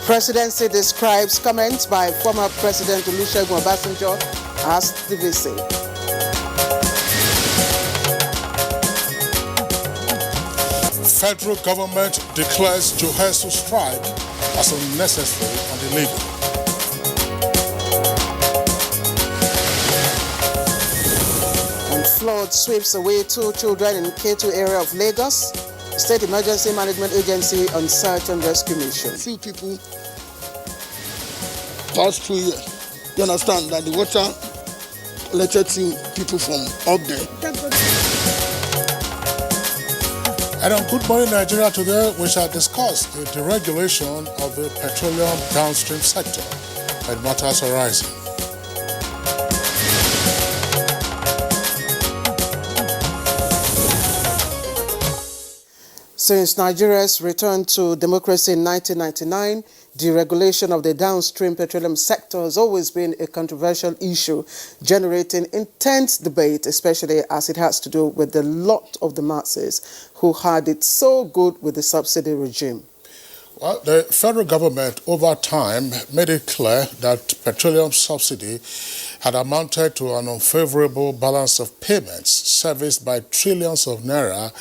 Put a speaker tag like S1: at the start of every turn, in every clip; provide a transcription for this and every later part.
S1: Presidency describes comments by former President Olusegun Obasanjo as divisive.
S2: Federal government declares Johasu strike as unnecessary and illegal.
S1: And flood sweeps away 2 children in K2 area of Lagos. State Emergency Management Agency on search and rescue mission.
S3: Few people passed through here. You understand that the water collected few people from up there.
S2: And on Good Morning Nigeria today, we shall discuss the deregulation of the petroleum downstream sector and matters arising.
S1: Since Nigeria's return to democracy in 1999, deregulation of the downstream petroleum sector has always been a controversial issue, generating intense debate, especially as it has to do with the lot of the masses who had it so good with the subsidy regime.
S2: Well, the federal government over time made it clear that petroleum subsidy had amounted to an unfavorable balance of payments serviced by trillions of naira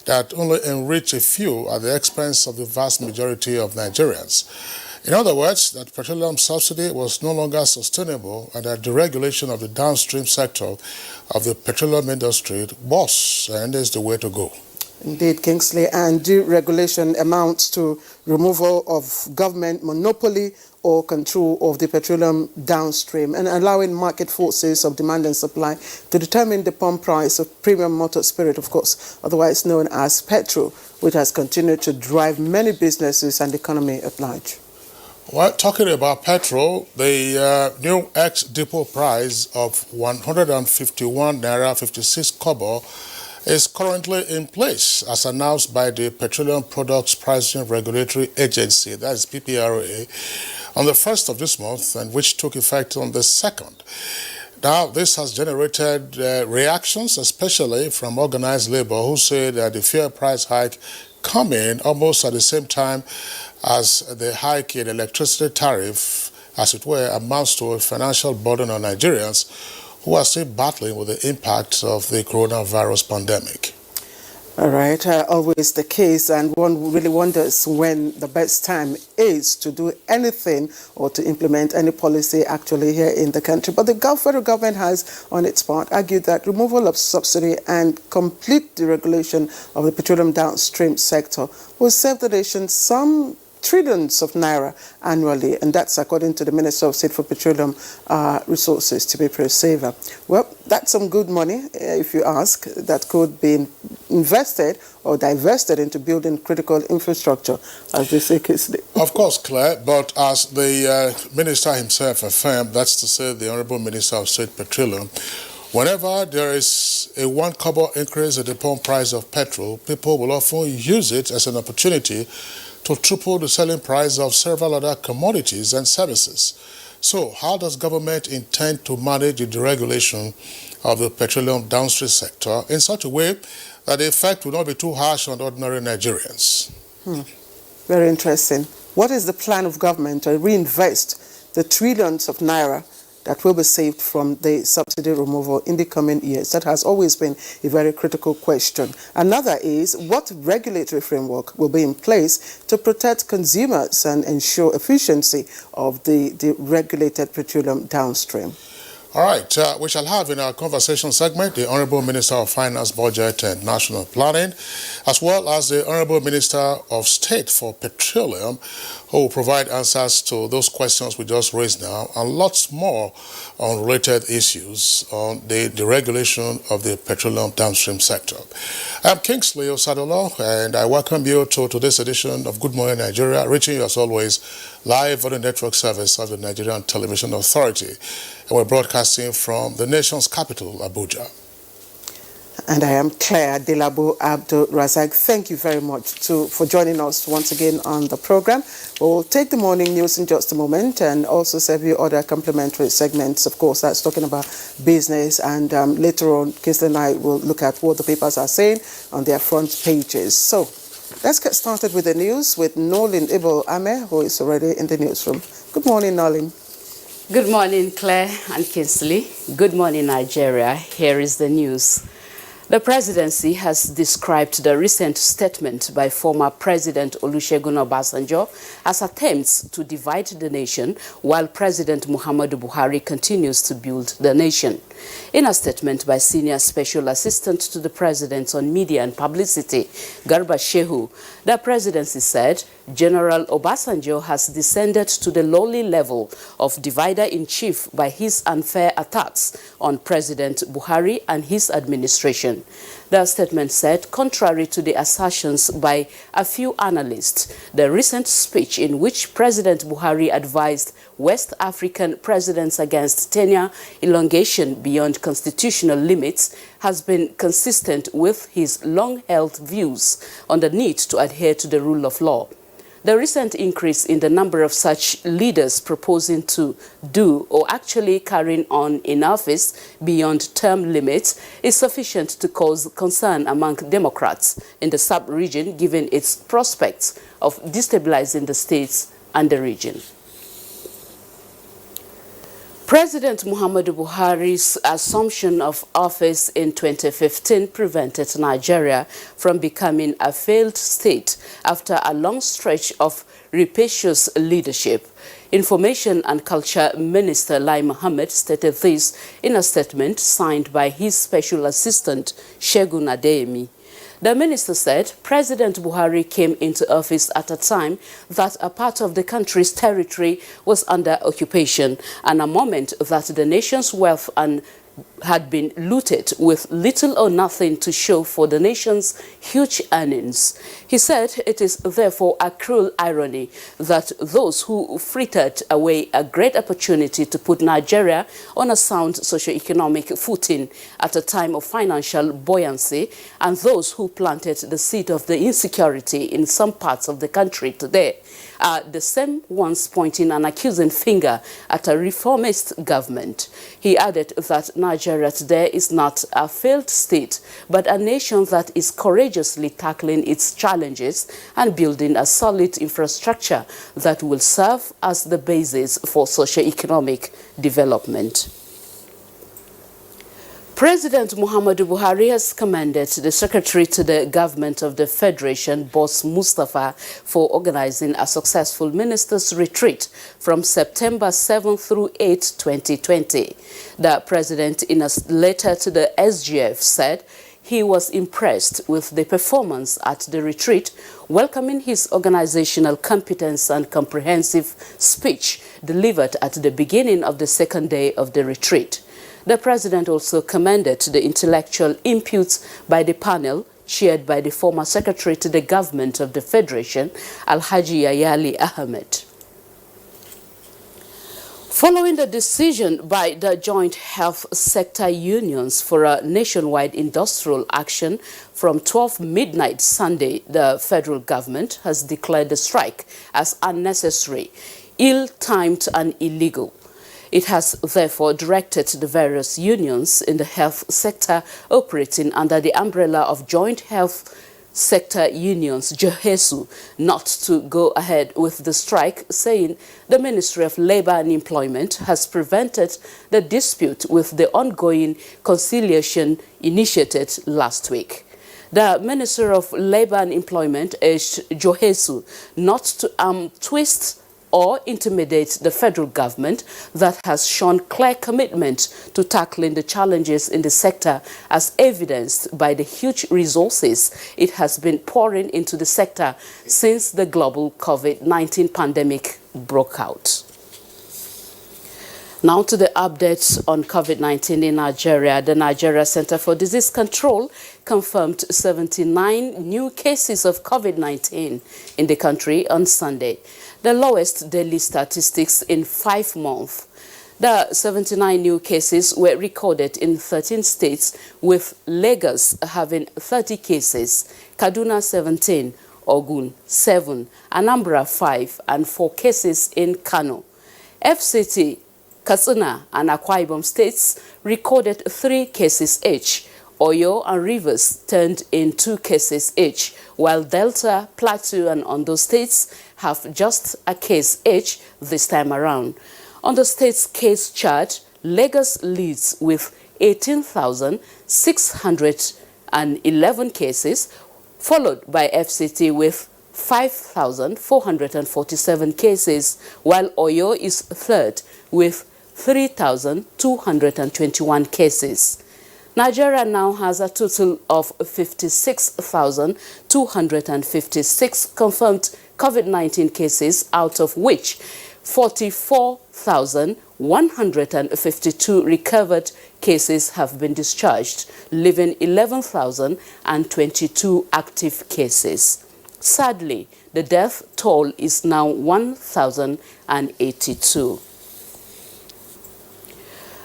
S2: that only enrich a few at the expense of the vast majority of Nigerians. In other words, that petroleum subsidy was no longer sustainable and that deregulation of the downstream sector of the petroleum industry was and is the way to go.
S1: Indeed, Kingsley, and deregulation amounts to removal of government monopoly or control of the petroleum downstream and allowing market forces of demand and supply to determine the pump price of premium motor spirit, of course, otherwise known as petrol, which has continued to drive many businesses and the economy at large.
S2: Well, talking about petrol, the new ex-depot price of 151 naira 56 kobo is currently in place, as announced by the Petroleum Products Pricing Regulatory Agency, that is PPRA, on the 1st of this month, and which took effect on the 2nd. Now, this has generated reactions, especially from organized labor, who say that the fuel price hike coming almost at the same time as the hike in electricity tariff, as it were, amounts to a financial burden on Nigerians who are still battling with the impact of the coronavirus pandemic.
S1: All right, always the case, and one really wonders when the best time is to do anything or to implement any policy actually here in the country. But the federal government has, on its part, argued that removal of subsidy and complete deregulation of the petroleum downstream sector will save the nation some trillions of naira annually, and that's according to the Minister of State for Petroleum Resources, Tibipre Saver. Well, that's some good money, if you ask, that could be invested or divested into building critical infrastructure, as they say, Kisley.
S2: Of course, Claire, but as the Minister himself affirmed, that's to say the Honorable Minister of State Petroleum, whenever there is a 1 kobo increase in the pump price of petrol, people will often use it as an opportunity to triple the selling price of several other commodities and services. So, how does government intend to manage the deregulation of the petroleum downstream sector in such a way that the effect will not be too harsh on ordinary Nigerians?
S1: Very interesting. What is the plan of government to reinvest the trillions of naira that will be saved from the subsidy removal in the coming years? That has always been a very critical question. Another is, what regulatory framework will be in place to protect consumers and ensure efficiency of the regulated petroleum downstream?
S2: All right, we shall have in our conversation segment the Honorable Minister of Finance, Budget and National Planning, as well as the Honorable Minister of State for Petroleum, who will provide answers to those questions we just raised now, and lots more on related issues on the deregulation of the petroleum downstream sector. I'm Kingsley Osadolo, and I welcome you to today's edition of Good Morning Nigeria, reaching you as always live on the network service of the Nigerian Television Authority. And we're broadcasting from the nation's capital, Abuja.
S1: And I am Claire Delabo Abdul Razak. Thank you very much for joining us once again on the program. We'll take the morning news in just a moment and also serve you other complementary segments. Of course, that's talking about business. And later on, Kirsten and I will look at what the papers are saying on their front pages. So Let's get started with the news with Nolin Ibo Ame, who is already in the newsroom. Good morning, Nolin.
S4: Good morning, Claire and Kinsley. Good morning, Nigeria. Here is the news. The presidency has described the recent statement by former President Olusegun Obasanjo as attempts to divide the nation while President Muhammadu Buhari continues to build the nation. In a statement by Senior Special Assistant to the President on Media and Publicity, Garba Shehu, the presidency said General Obasanjo has descended to the lowly level of divider-in-chief by his unfair attacks on President Buhari and his administration. The statement said, contrary to the assertions by a few analysts, the recent speech in which President Buhari advised West African presidents against tenure elongation beyond constitutional limits has been consistent with his long-held views on the need to adhere to the rule of law. The recent increase in the number of such leaders proposing to do or actually carrying on in office beyond term limits is sufficient to cause concern among Democrats in the sub-region, given its prospects of destabilizing the states and the region. President Muhammadu Buhari's assumption of office in 2015 prevented Nigeria from becoming a failed state after a long stretch of rapacious leadership. Information and Culture Minister Lai Mohammed stated this in a statement signed by his special assistant Segun Adeyemi. The minister said President Buhari came into office at a time that a part of the country's territory was under occupation and a moment that the nation's wealth had been looted with little or nothing to show for the nation's huge earnings. He said it is therefore a cruel irony that those who frittered away a great opportunity to put Nigeria on a sound socio-economic footing at a time of financial buoyancy and those who planted the seed of the insecurity in some parts of the country today are the same ones pointing an accusing finger at a reformist government. He added that Nigeria today is not a failed state, but a nation that is courageously tackling its challenges and building a solid infrastructure that will serve as the basis for socio-economic development. President Muhammadu Buhari has commended the Secretary to the Government of the Federation, Boss Mustafa, for organizing a successful ministers' retreat from September 7 through 8, 2020. The President, in a letter to the SGF, said he was impressed with the performance at the retreat, welcoming his organizational competence and comprehensive speech delivered at the beginning of the second day of the retreat. The President also commended the intellectual inputs by the panel, chaired by the former Secretary to the Government of the Federation, Alhaji Yayali Ahmed. Following the decision by the joint health sector unions for a nationwide industrial action from 12 midnight Sunday, the federal government has declared the strike as unnecessary, ill-timed and illegal. It has therefore directed the various unions in the health sector operating under the umbrella of Joint Health Sector Unions, JOHESU, not to go ahead with the strike, saying the Ministry of Labour and Employment has prevented the dispute with the ongoing conciliation initiated last week. The Minister of Labour and Employment urged JOHESU not to twist or intimidate the federal government that has shown clear commitment to tackling the challenges in the sector, as evidenced by the huge resources it has been pouring into the sector since the global COVID-19 pandemic broke out. Now to the updates on COVID-19 in Nigeria. The Nigeria Center for Disease Control confirmed 79 new cases of COVID-19 in the country on Sunday, the lowest daily statistics in 5 months. The 79 new cases were recorded in 13 states, with Lagos having 30 cases, Kaduna 17, Ogun 7, Anambra 5, and 4 cases in Kano. FCT, Katsina and Akwa Ibom states recorded 3 cases each. Oyo and Rivers turned in 2 cases each, while Delta, Plateau and Ondo states have just a case each this time around. On the state's case chart, Lagos leads with 18,611 cases, followed by FCT with 5,447 cases, while Oyo is third with 3,221 cases. Nigeria now has a total of 56,256 confirmed COVID-19 cases, out of which 44,152 recovered cases have been discharged, leaving 11,022 active cases. Sadly, the death toll is now 1,082.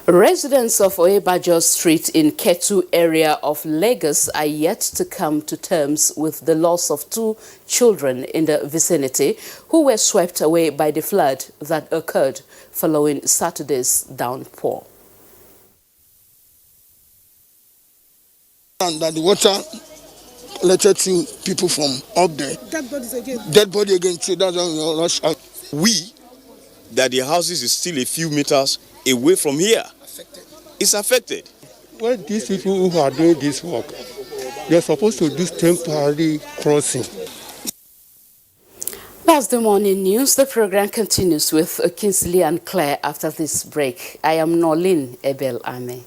S4: Residents of Oyebajo Street in Ketu area of Lagos are yet to come to terms with the loss of 2 children in the vicinity who were swept away by the flood that occurred following Saturday's downpour.
S3: And that the water collected 2 people from up there.
S5: Dead bodies again.
S3: Dead body again. So that's why we rush out.
S6: We, that the houses is still a few meters away from here, it's affected.
S7: Well, these people who are doing this work, they're supposed to do temporary crossing.
S4: That's the morning news. The program continues with Kinsley and Claire after this break. I am Nolin Ebel Ame.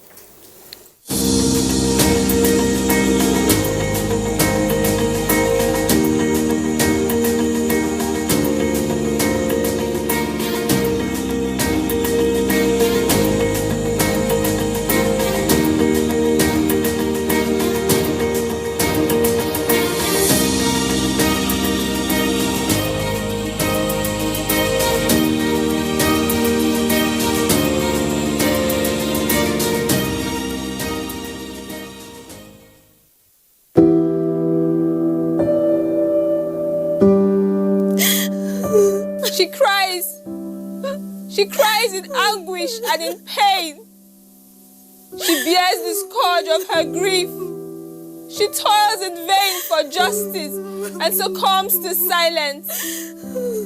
S8: She cries in anguish and in pain. She bears the scourge of her grief. She toils in vain for justice and succumbs to silence.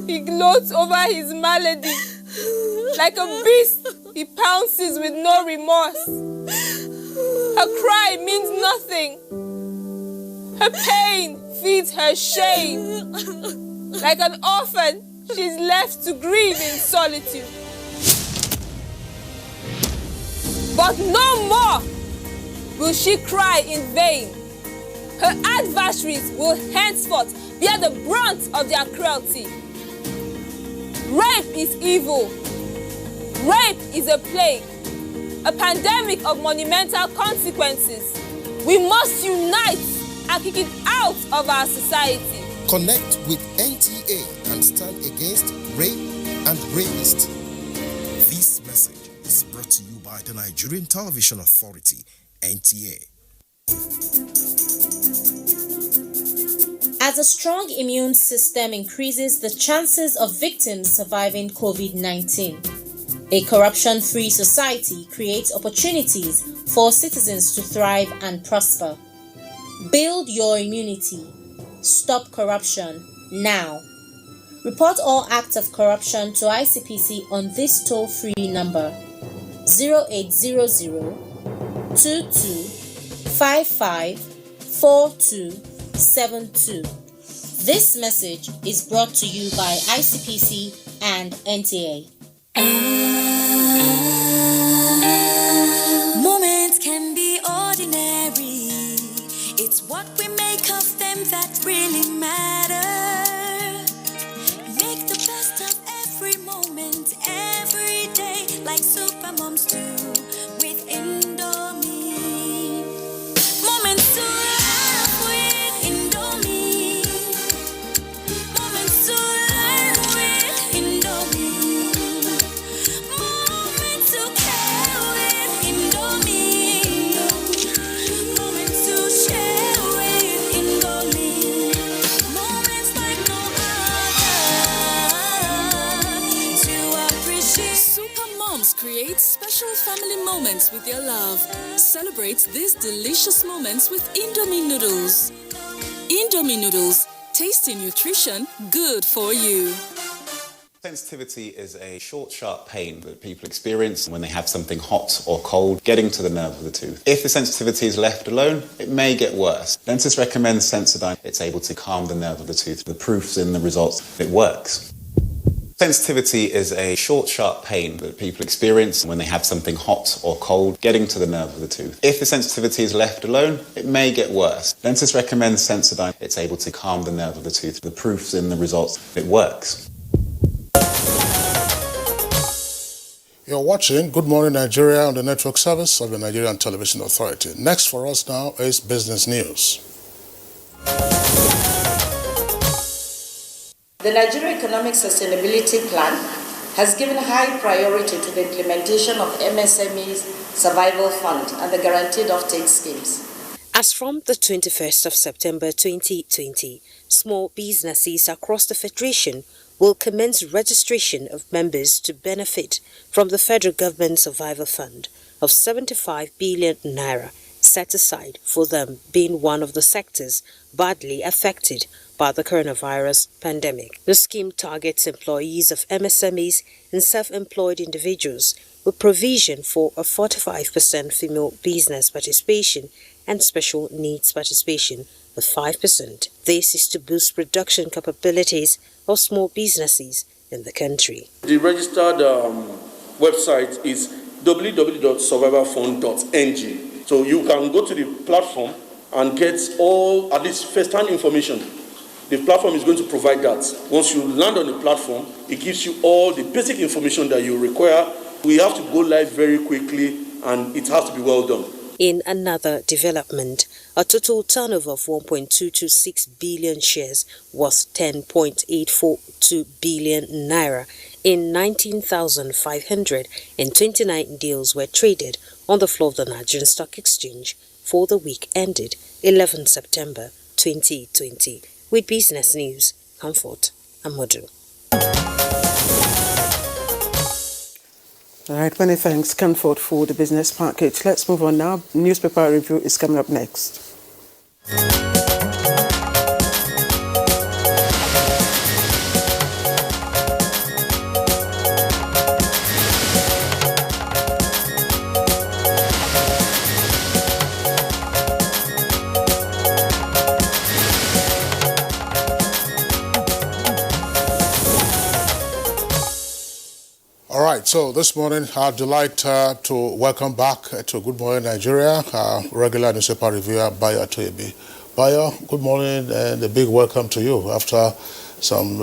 S8: He gloats over his malady. Like a beast, he pounces with no remorse. Her cry means nothing. Her pain feeds her shame. Like an orphan, she's left to grieve in solitude. But no more will she cry in vain. Her adversaries will henceforth bear the brunt of their cruelty. Rape is evil. Rape is a plague, a pandemic of monumental consequences. We must unite and kick it out of our society.
S9: Connect with NTA and stand against rape and rapists. This message is brought to you by the Nigerian Television Authority, NTA.
S10: As a strong immune system increases the chances of victims surviving COVID-19, a corruption-free society creates opportunities for citizens to thrive and prosper. Build your immunity. Stop corruption now. Report all acts of corruption to ICPC on this toll-free number 0800 2255 4272. This message is brought to you by ICPC and NTA.
S11: Moments can be ordinary. It's what we make of them that really matter. Make the best of every moment, every day, like super moms do with Indomie. Moments to laugh with Indomie. Moments to learn with Indomie. Moments to care with Indomie. Moments to share with Indomie. Moments moments with your love. Celebrate these delicious moments with Indomie noodles. Indomie noodles, tasty nutrition, good for you.
S5: Sensitivity is a short, sharp pain that people experience when they have something hot or cold getting to the nerve of the tooth. If the sensitivity is left alone, it may get worse. Dentists recommend Sensodyne. It's able to calm the nerve of the tooth. The proof's in the results. It works. Sensitivity is a short, sharp pain that people experience when they have something hot or cold getting to the nerve of the tooth. If the sensitivity is left alone, it may get worse. Dentists recommend Sensodyne. It's able to calm the nerve of the tooth. The proof's in the results. It works.
S2: You're watching Good Morning Nigeria on the network service of the Nigerian Television Authority. Next for us now is business news.
S12: The Nigeria Economic Sustainability Plan has given high priority to the implementation of MSME's Survival Fund and the Guaranteed Offtake Schemes.
S13: As from the 21st of September 2020, small businesses across the Federation will commence registration of members to benefit from the federal government survival fund of 75 billion naira set aside for them, being one of the sectors badly affected by the coronavirus pandemic. The scheme targets employees of MSMEs and self-employed individuals with provision for a 45% female business participation and special needs participation of 5%. This is to boost production capabilities of small businesses in the country.
S14: The registered website is www.survivalfund.ng. So you can go to the platform and get all, at least first-hand information. The platform is going to provide that. Once you land on the platform, it gives you all the basic information that you require. We have to go live very quickly, and it has to be well done.
S13: In another development, a total turnover of 1.226 billion shares worth 10.842 billion naira in 19,529 deals were traded on the floor of the Nigerian Stock Exchange for the week ended 11 September 2020. With business news, Comfort Amodu.
S1: All right, many thanks, Comfort, for the business package. Let's move on now. Newspaper review is coming up next.
S2: All right, so this morning, our delight to welcome back to Good Morning Nigeria, our regular newspaper reviewer, Bayo Atoyebi. Bayo, good morning and a big welcome to you after some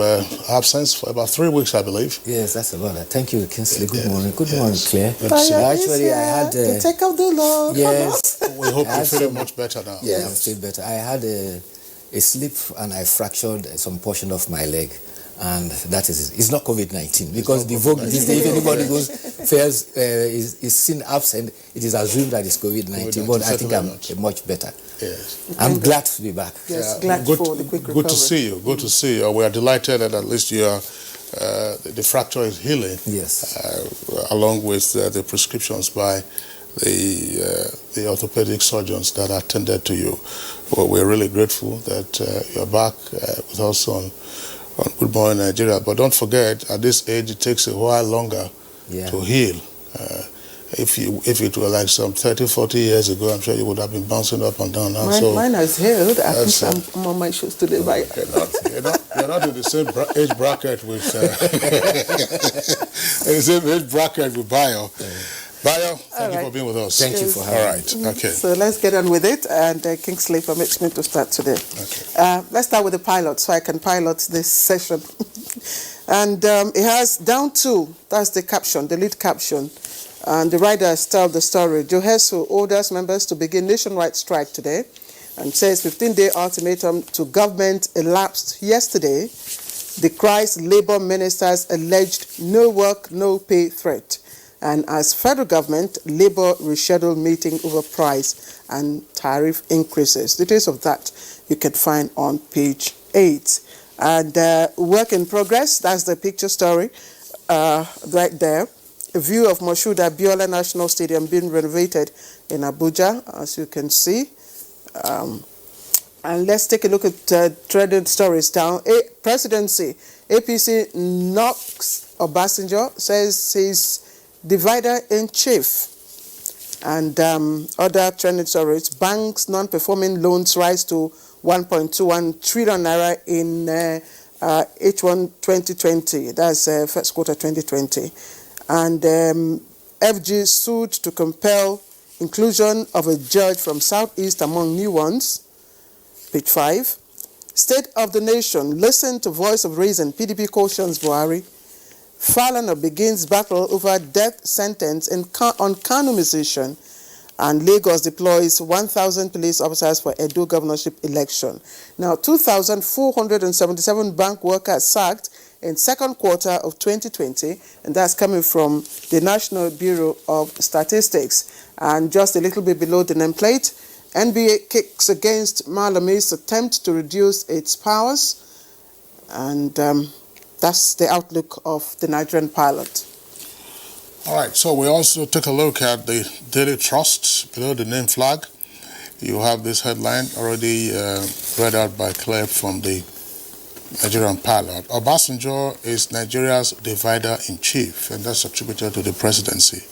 S2: absence for about 3 weeks, I believe.
S15: Yes, that's about it. Thank you, Kinsley. Good morning. Good morning, Claire.
S1: Actually, I had the take of the Lord.
S15: Yes.
S2: We hope you're feeling much better now.
S15: Yeah, I'm feeling better. I had a slip and I fractured some portion of my leg. And that is it. It's not COVID-19 because the vogue these days, if anybody is seen absent, it is assumed that it's COVID-19. But I think I'm much better.
S2: Yes.
S15: I'm glad to be back.
S1: Yes, glad for the quick recovery.
S2: Good to see you. Good to see you. We are delighted that at least you are, the fracture is healing.
S15: Yes.
S2: Along with the prescriptions by the orthopedic surgeons that attended to you. Well, we're really grateful that you're back with us on Good Morning Nigeria. But don't forget, at this age, it takes a while longer to heal. If it were like some 30, 40 years ago, I'm sure you would have been bouncing up and down.
S1: Mine has healed. I think I'm on my shoes today.
S2: You're not in the same age bracket with Bayo. Bayo, thank you for being with us.
S15: Thank you for having me.
S2: All right, okay.
S1: So let's get on with it. And Kingsley permits me to start today.
S2: Okay.
S1: Let's start with the pilot so I can pilot this session. And it has down to, that's the caption, the lead caption. And the writers tell the story. Johesu orders members to begin nationwide strike today and says 15-day ultimatum to government elapsed yesterday, decries Labour minister's alleged no work, no pay threat. And as federal government, Labour rescheduled meeting over price and tariff increases. Details of that you can find on page 8. And work in progress, that's the picture story right there. a view of Moshood Abiola National Stadium being renovated in Abuja, as you can see. And let's take a look at trending stories down. Presidency, APC knocks Obasanjo, says he's divider in chief. And other trending stories, banks non-performing loans rise to 1.21 trillion naira in H1 2020. That's first quarter 2020. And FG sued to compel inclusion of a judge from Southeast among new ones. Page 5. State of the Nation. Listen to voice of reason. PDP cautions Buhari. Falana begins battle over death sentence on Kano musician. And Lagos deploys 1,000 police officers for Edo governorship election. Now, 2,477 bank workers sacked in second quarter of 2020, and that's coming from the National Bureau of Statistics. And just a little bit below the nameplate, NBA kicks against Malami's attempt to reduce its powers, and that's the outlook of the Nigerian pilot.
S2: All right, so we also take a look at the Daily Trust below the name flag. You have this headline already read out by Claire from the Nigerian pilot. Obasanjo is Nigeria's divider-in-chief, and that's attributed to the presidency.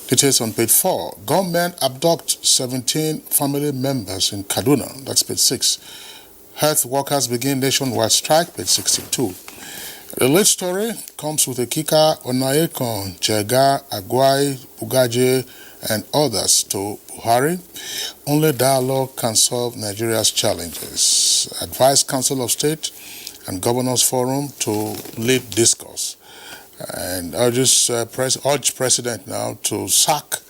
S2: Details on page 4. Gunmen abduct 17 family members in Kaduna. That's page 6. Health workers begin nationwide strike. Page 62. The lead story comes with Ekika, Onayekon, Jega, Agwai, Bugaje, and others to Buhari. Only dialogue can solve Nigeria's challenges. Advise Council of State and Governors Forum to lead discourse. And urge President now to sack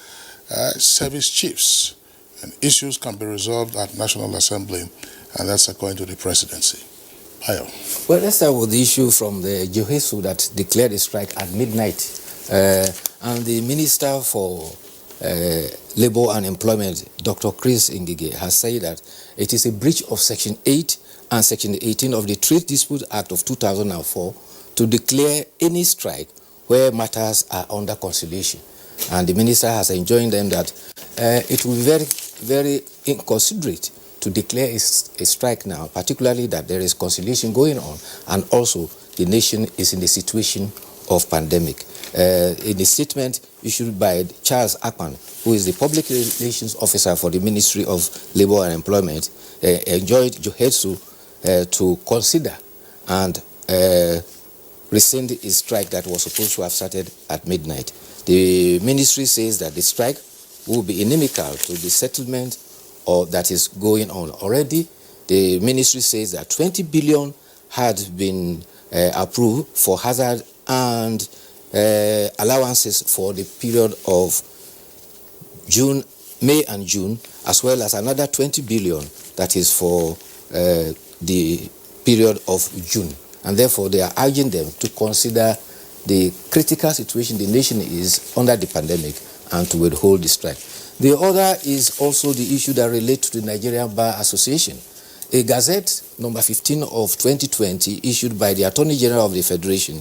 S2: service chiefs, and issues can be resolved at National Assembly, and that's according to the presidency. Ayo.
S15: Well, let's start with the issue from the Johesu that declared a strike at midnight. And the Minister for Labour and Employment, Dr. Chris Ngige, has said that it is a breach of Section 8 and Section 18 of the Trade Dispute Act of 2004 to declare any strike where matters are under conciliation. And the minister has enjoined them that it will be very, very inconsiderate to declare a strike now, particularly that there is conciliation going on, and also the nation is in a situation of pandemic. In a statement issued by Charles Akpan, who is the public relations officer for the Ministry of Labour and Employment, enjoined Johesu to consider and rescind a strike that was supposed to have started at midnight. The ministry says that the strike will be inimical to the settlement that is going on. Already, the ministry says that 20 billion had been approved for hazard and allowances for the period of May and June, as well as another 20 billion that is for the period of June. And therefore, they are urging them to consider the critical situation the nation is under the pandemic and to withhold the strike. The other is also the issue that relates to the Nigerian Bar Association. A gazette, number 15 of 2020, issued by the Attorney General of the Federation,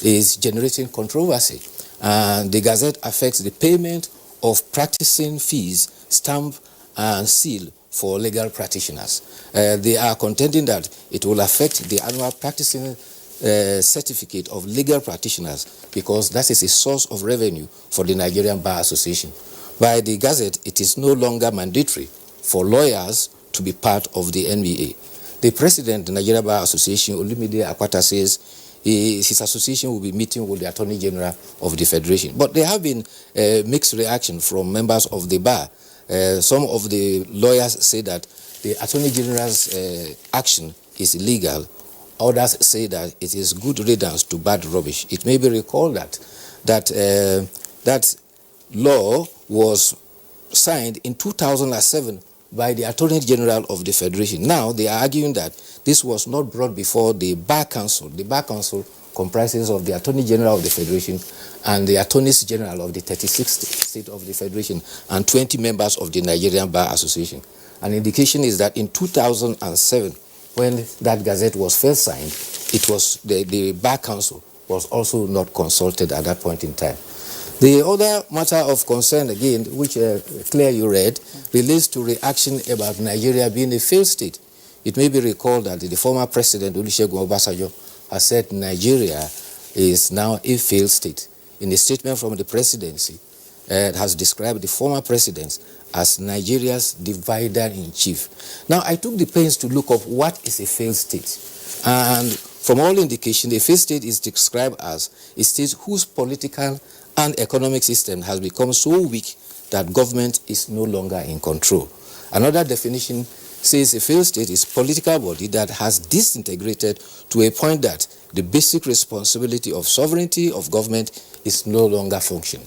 S15: is generating controversy. And the gazette affects the payment of practicing fees, stamp and seal for legal practitioners. They are contending that it will affect the annual practicing certificate of legal practitioners because that is a source of revenue for the Nigerian Bar Association. By the Gazette, it is no longer mandatory for lawyers to be part of the NBA. The president of the Nigerian Bar Association, Olumide Akwata, says his association will be meeting with the Attorney General of the Federation. But there have been mixed reaction from members of the bar. Some of the lawyers say that the Attorney General's action is illegal. Others say that it is good riddance to bad rubbish. It may be recalled that law was signed in 2007 by the Attorney General of the Federation. Now they are arguing that this was not brought before the Bar Council. The Bar Council comprises of the Attorney General of the Federation and the Attorneys General of the 36th state of the Federation and 20 members of the Nigerian Bar Association. An indication is that in 2007, when that gazette was first signed, it was the Bar Council was also not consulted at that point in time. The other matter of concern, again, which Claire you read, relates to reaction about Nigeria being a failed state. It may be recalled that the former president, Olusegun Obasanjo, has said Nigeria is now a failed state. In a statement from the presidency, it has described the former president as Nigeria's divider-in-chief. Now, I took the pains to look up what is a failed state. And from all indication, a failed state is described as a state whose political and economic system has become so weak that government is no longer in control. Another definition says a failed state is a political body that has disintegrated to a point that the basic responsibility of sovereignty of government is no longer functioning.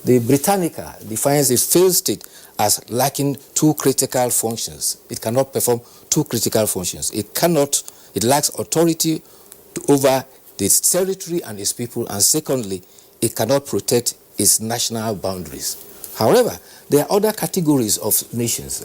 S15: The Britannica defines a failed state as lacking two critical functions. It cannot perform two critical functions. It lacks authority over its territory and its people, and secondly, it cannot protect its national boundaries. However, there are other categories of nations.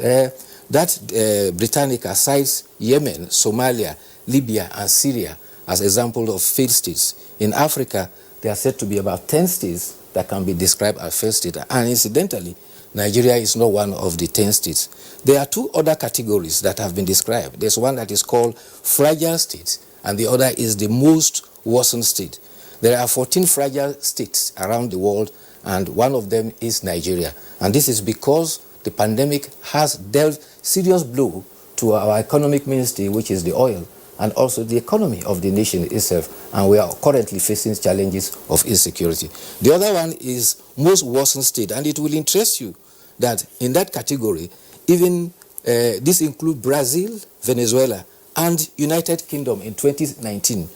S15: Britannica cites Yemen, Somalia, Libya, and Syria as examples of failed states. In Africa, there are said to be about 10 states that can be described as failed states. And incidentally, Nigeria is not one of the 10 states. There are two other categories that have been described. There's one that is called fragile states, and the other is the most worsened state. There are 14 fragile states around the world, and one of them is Nigeria. And this is because the pandemic has dealt serious blow to our economic mainstay, which is the oil, and also the economy of the nation itself, and we are currently facing challenges of insecurity. The other one is most worsened state, and it will interest you that in that category, even this includes Brazil, Venezuela, and United Kingdom in 2019,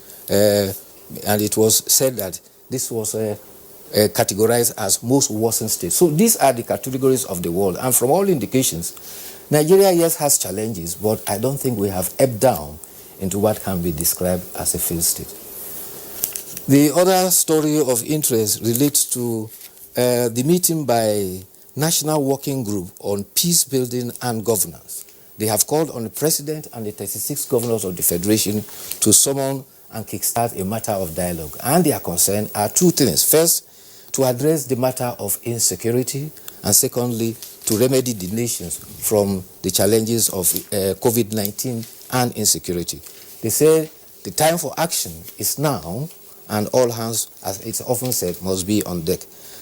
S15: and it was said that this was categorized as most worsened state. So these are the categories of the world, and from all indications, Nigeria, yes, has challenges, but I don't think we have ebbed down into what can be described as a failed state. The other story of interest relates to the meeting by National Working Group on Peace Building and Governance. They have called on the President and the 36 governors of the Federation to summon and kickstart a matter of dialogue. And their concern are two things. First, to address the matter of insecurity, and secondly, to remedy the nations from the challenges of COVID-19 and insecurity. They say the time for action is now, and all hands, as it's often said, must be on deck.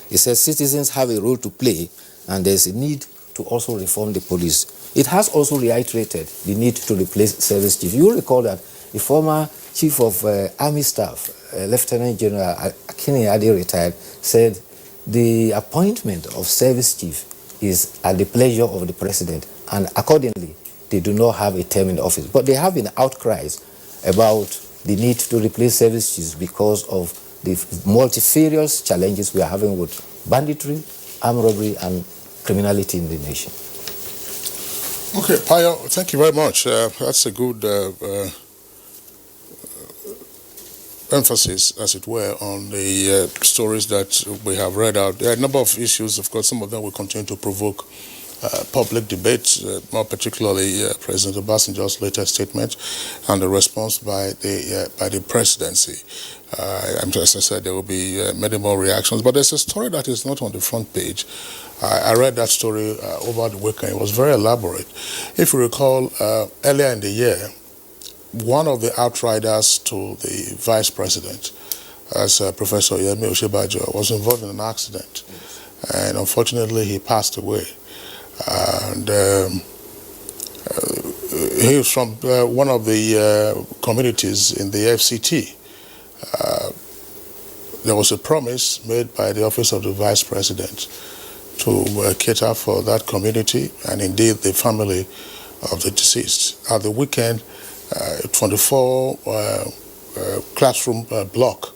S15: They say citizens have a role to play, and there's a need to also reform the police. It has also reiterated the need to replace service chief. You recall that the former chief of Army Staff, Lieutenant General Akinyi Ade, retired, said the appointment of service chief is at the pleasure of the president, and accordingly, they do not have a term in office. But there have been outcries about the need to replace service chiefs because of the multifarious challenges we are having with banditry, armed robbery, and criminality in the nation.
S2: Okay, Payo, thank you very much. That's a good emphasis, as it were, on the stories that we have read out. There are a number of issues, of course, some of them will continue to provoke public debate, more particularly President Obasanjo's latest statement and the response by the presidency. As I said, there will be many more reactions, but there's a story that is not on the front page. I read that story over the weekend. It was very elaborate. If you recall, earlier in the year, one of the outriders to the vice president, as Professor Yemi Osinbajo, was involved in an accident, and unfortunately he passed away. And he was from one of the communities in the FCT. There was a promise made by the Office of the Vice President to cater for that community and indeed the family of the deceased. At the weekend, 24 classroom block,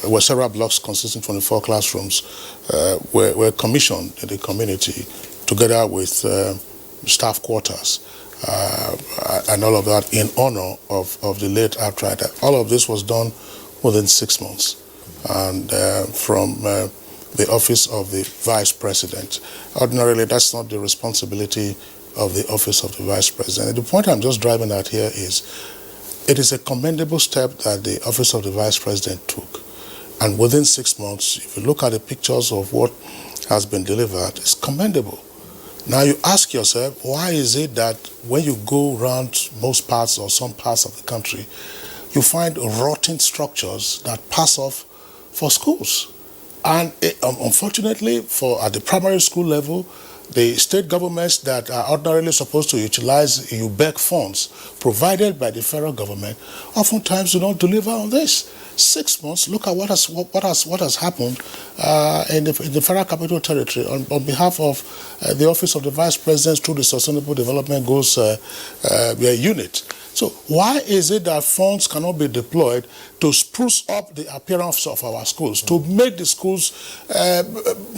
S2: where several blocks consisting of 24 classrooms were commissioned in the community, together with staff quarters and all of that in honor of the late outrider. All of this was done within 6 months, and from the office of the vice president. Ordinarily, that's not the responsibility of the office of the vice president. The point I'm just driving at here is, it is a commendable step that the office of the vice president took. And within 6 months, if you look at the pictures of what has been delivered, it's commendable. Now you ask yourself, why is it that when you go around most parts or some parts of the country, you find rotting structures that pass off for schools? And unfortunately, at the primary school level, the state governments that are ordinarily supposed to utilize UBEC funds provided by the federal government oftentimes do not deliver on this. 6 months, look at what has happened in the Federal Capital Territory on behalf of the Office of the Vice President through the Sustainable Development Goals unit. So why is it that funds cannot be deployed to spruce up the appearance of our schools, to make the schools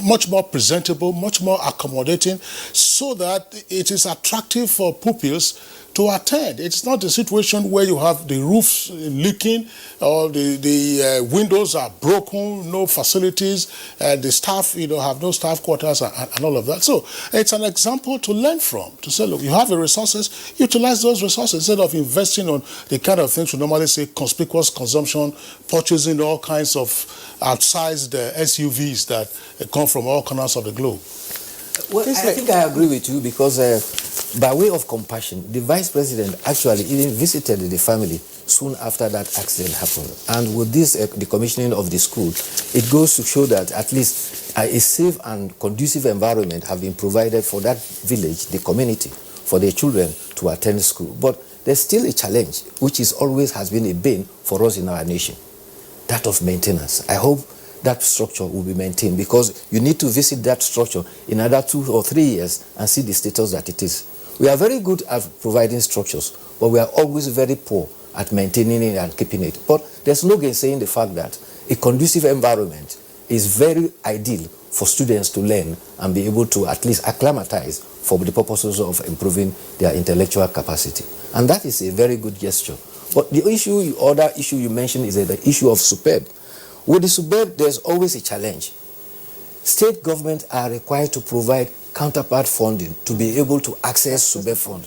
S2: much more presentable, much more accommodating, so that it is attractive for pupils to attend? It's not a situation where you have the roofs leaking or the windows are broken, no facilities, the staff have no staff quarters and all of that. So it's an example to learn from, to say, look, you have the resources, utilize those resources instead of investing on the kind of things we normally say, conspicuous consumption, purchasing all kinds of outsized SUVs that come from all corners of the globe.
S15: Well, I think I agree with you because by way of compassion, the Vice President actually even visited the family soon after that accident happened. And with this decommissioning of the school, it goes to show that at least a safe and conducive environment have been provided for that village, the community, for their children to attend school. But there's still a challenge, which is always has been a bane for us in our nation, that of maintenance. I hope that structure will be maintained, because you need to visit that structure in another 2 or 3 years and see the status that it is. We are very good at providing structures, but we are always very poor at maintaining it and keeping it. But there's no gainsaying the fact that a conducive environment is very ideal for students to learn and be able to at least acclimatize for the purposes of improving their intellectual capacity. And that is a very good gesture. But the other issue you mentioned is the issue of superb. With the superb, there's always a challenge. State governments are required to provide counterpart funding to be able to access superb fund.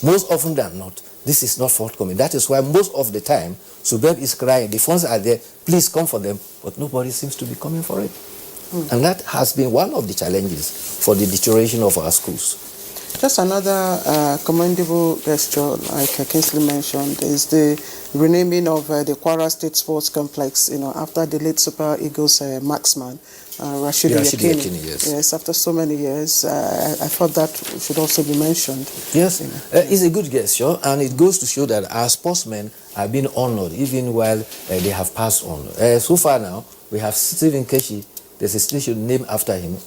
S15: Most often than not, this is not forthcoming. That is why most of the time, superb is crying, the funds are there, please come for them, but nobody seems to be coming for it. And that has been one of the challenges for the deterioration of our schools.
S1: Just another commendable gesture, like Kingsley mentioned, is the renaming of the Kwara State Sports Complex, after the late Super Eagles marksman, Rashidi Yekini. Yes, after so many years, I thought that should also be mentioned.
S15: Yes, it's a good gesture, and it goes to show that our sportsmen are being honored even while they have passed on. So far now, we have Stephen Keshi. There's a station named after him.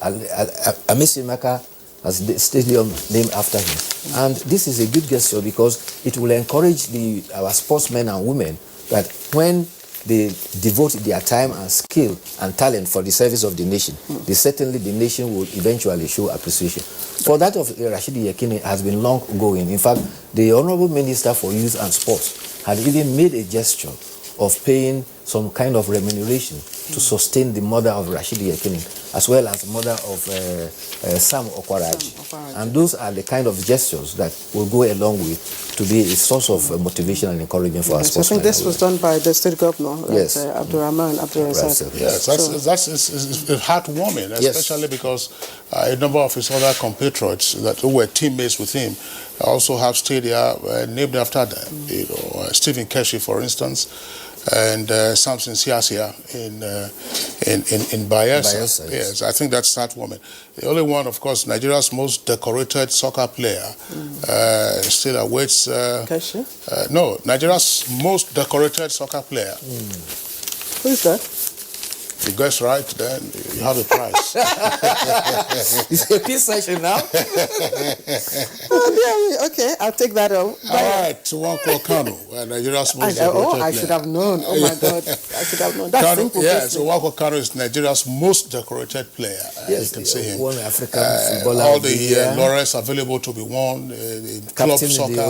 S15: Amisimaka has the stadium named after him. And this is a good gesture because it will encourage our sportsmen and women that when they devote their time and skill and talent for the service of the nation, certainly the nation will eventually show appreciation. For that of Rashidi Yekini has been long going. In fact, the Honorable Minister for Youth and Sports had even made a gesture of paying some kind of remuneration to sustain the mother of Rashidi Yekini, as well as the mother of Sam Okwaraji. And those are the kind of gestures that will go a long way to be a source of motivation and encouragement for our sportsmen.
S1: I think this was done by the state governor,
S15: yes.
S1: Abdurrahman Abdurrazak.
S2: Yes, that's heartwarming, especially because a number of his other compatriots who were teammates with him also have stadium named after them. Stephen Keshi, for instance, and Samson Siasia in Bayelsa. Yes, I think that's that woman. The only one, of course, Nigeria's most decorated soccer player still awaits. No, Nigeria's most decorated soccer player.
S1: Who is that?
S2: If you guess right, then you have a prize.
S15: It's a peace session now.
S1: Okay, I'll take that up.
S2: All right, Nwankwo Kanu, Nigeria's most decorated player.
S1: I should have known. Oh my God, I should have known. That's simple.
S2: Yes, Nwankwo Kanu is Nigeria's most decorated player.
S15: Yes,
S2: you can see him.
S15: One African footballer.
S2: All the laurels available to be won in club soccer,
S15: the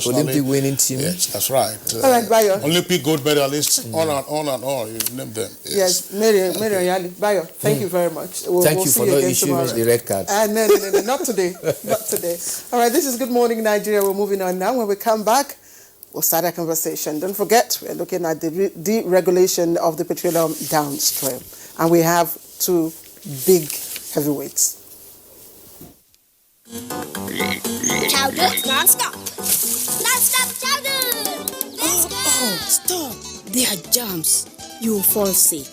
S15: Olympic winning team.
S2: Yes, that's right.
S1: All right, Bayo.
S2: Olympic gold medalists, on and on. You name them.
S1: Yes, Mary Yali. Bayo, thank you very much.
S15: Thank you for not issuing the red card.
S1: No, not today. Not today. All right, this is Good Morning Nigeria. We're moving on now. When we come back, we'll start our conversation. Don't forget, we're looking at the deregulation of the petroleum downstream. And we have two big heavyweights.
S16: Chowder, non-stop. Non-stop chowder. Let's go.
S17: Oh, stop. They are germs. You will fall sick.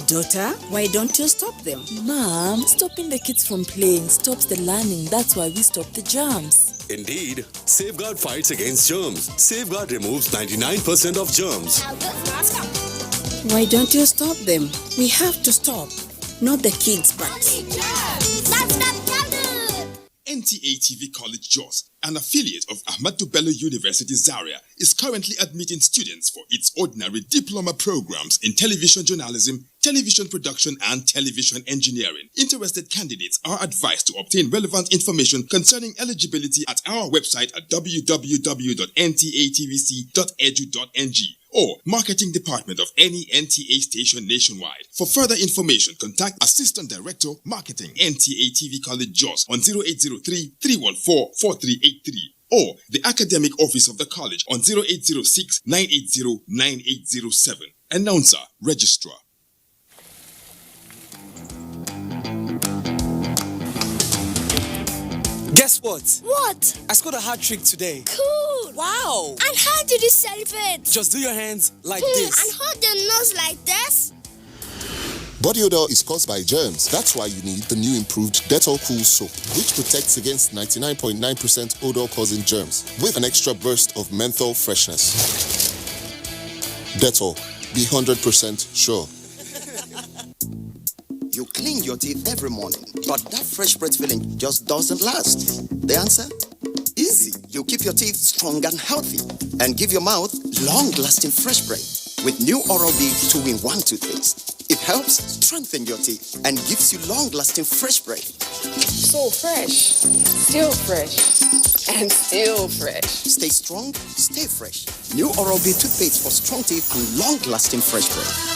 S17: Daughter, why don't you stop them?
S18: Mom, stopping the kids from playing stops the learning. That's why we stop the germs.
S19: Indeed, Safeguard fights against germs. Safeguard removes 99% of germs.
S17: Why don't you stop them? We have to stop. Not the kids, but...
S20: NTA TV College Jos, an affiliate of Ahmadu Bello University Zaria, is currently admitting students for its ordinary diploma programs in television journalism, television production, and television engineering. Interested candidates are advised to obtain relevant information concerning eligibility at our website at www.ntatvc.edu.ng or marketing department of any NTA station nationwide. For further information, contact Assistant Director, Marketing, NTA TV College Jos on 0803-314-4383 or the Academic Office of the College on 0806-980-9807. Announcer, Registrar.
S21: Guess what?
S16: What?
S21: I scored a hat trick today.
S16: Cool.
S21: Wow.
S16: And how did you celebrate?
S21: Just do your hands like this.
S16: And hold your nose like this.
S9: Body odor is caused by germs. That's why you need the new improved Dettol Cool Soap, which protects against 99.9% odor-causing germs with an extra burst of menthol freshness. Dettol, be 100% sure.
S22: You clean your teeth every morning, but that fresh breath feeling just doesn't last. The answer? Easy. You keep your teeth strong and healthy and give your mouth long-lasting fresh breath with new Oral-B 2-in-1 toothpaste. It helps strengthen your teeth and gives you long-lasting fresh breath.
S23: So fresh, still fresh, and still fresh.
S22: Stay strong, stay fresh. New Oral-B toothpaste for strong teeth and long-lasting fresh breath.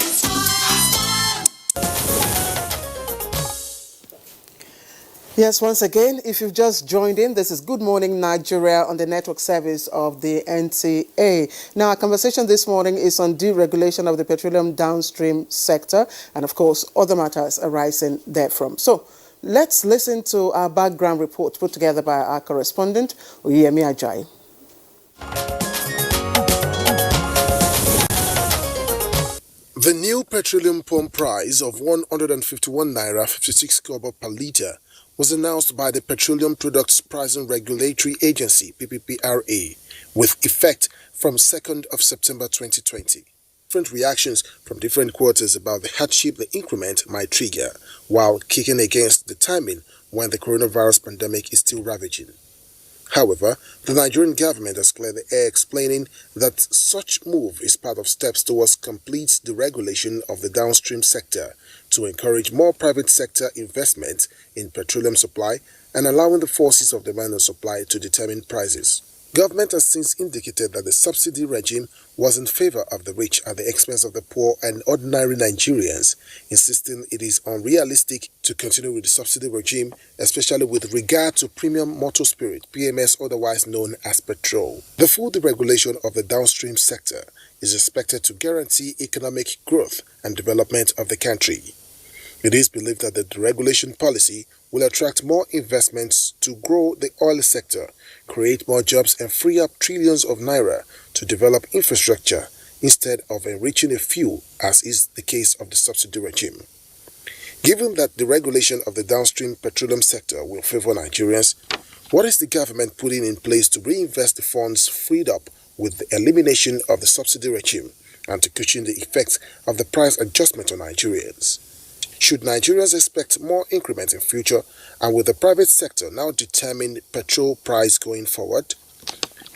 S1: Yes, once again, if you've just joined in, this is Good Morning Nigeria on the network service of the NTA. Now, our conversation this morning is on deregulation of the petroleum downstream sector and, of course, other matters arising therefrom. So, let's listen to our background report put together by our correspondent, Oyemi Ajayi.
S24: The new petroleum pump price of 151 naira 56 kobo per litre was announced by the Petroleum Products Pricing Regulatory Agency, PPPRA, with effect from 2nd of September 2020. Different reactions from different quarters about the hardship the increment might trigger, while kicking against the timing when the coronavirus pandemic is still ravaging. However, the Nigerian government has cleared the air, explaining that such move is part of steps towards complete deregulation of the downstream sector to encourage more private sector investment in petroleum supply and allowing the forces of demand and supply to determine prices. Government has since indicated that the subsidy regime was in favor of the rich at the expense of the poor and ordinary Nigerians, insisting it is unrealistic to continue with the subsidy regime, especially with regard to premium motor spirit, PMS, otherwise known as petrol. The full deregulation of the downstream sector is expected to guarantee economic growth and development of the country. It is believed that the deregulation policy will attract more investments to grow the oil sector, create more jobs and free up trillions of naira to develop infrastructure instead of enriching a few, as is the case of the subsidy regime. Given that the regulation of the downstream petroleum sector will favor Nigerians, what is the government putting in place to reinvest the funds freed up with the elimination of the subsidy regime and to cushion the effects of the price adjustment on Nigerians? Should Nigerians expect more increment in future, and will the private sector now determine petrol price going forward?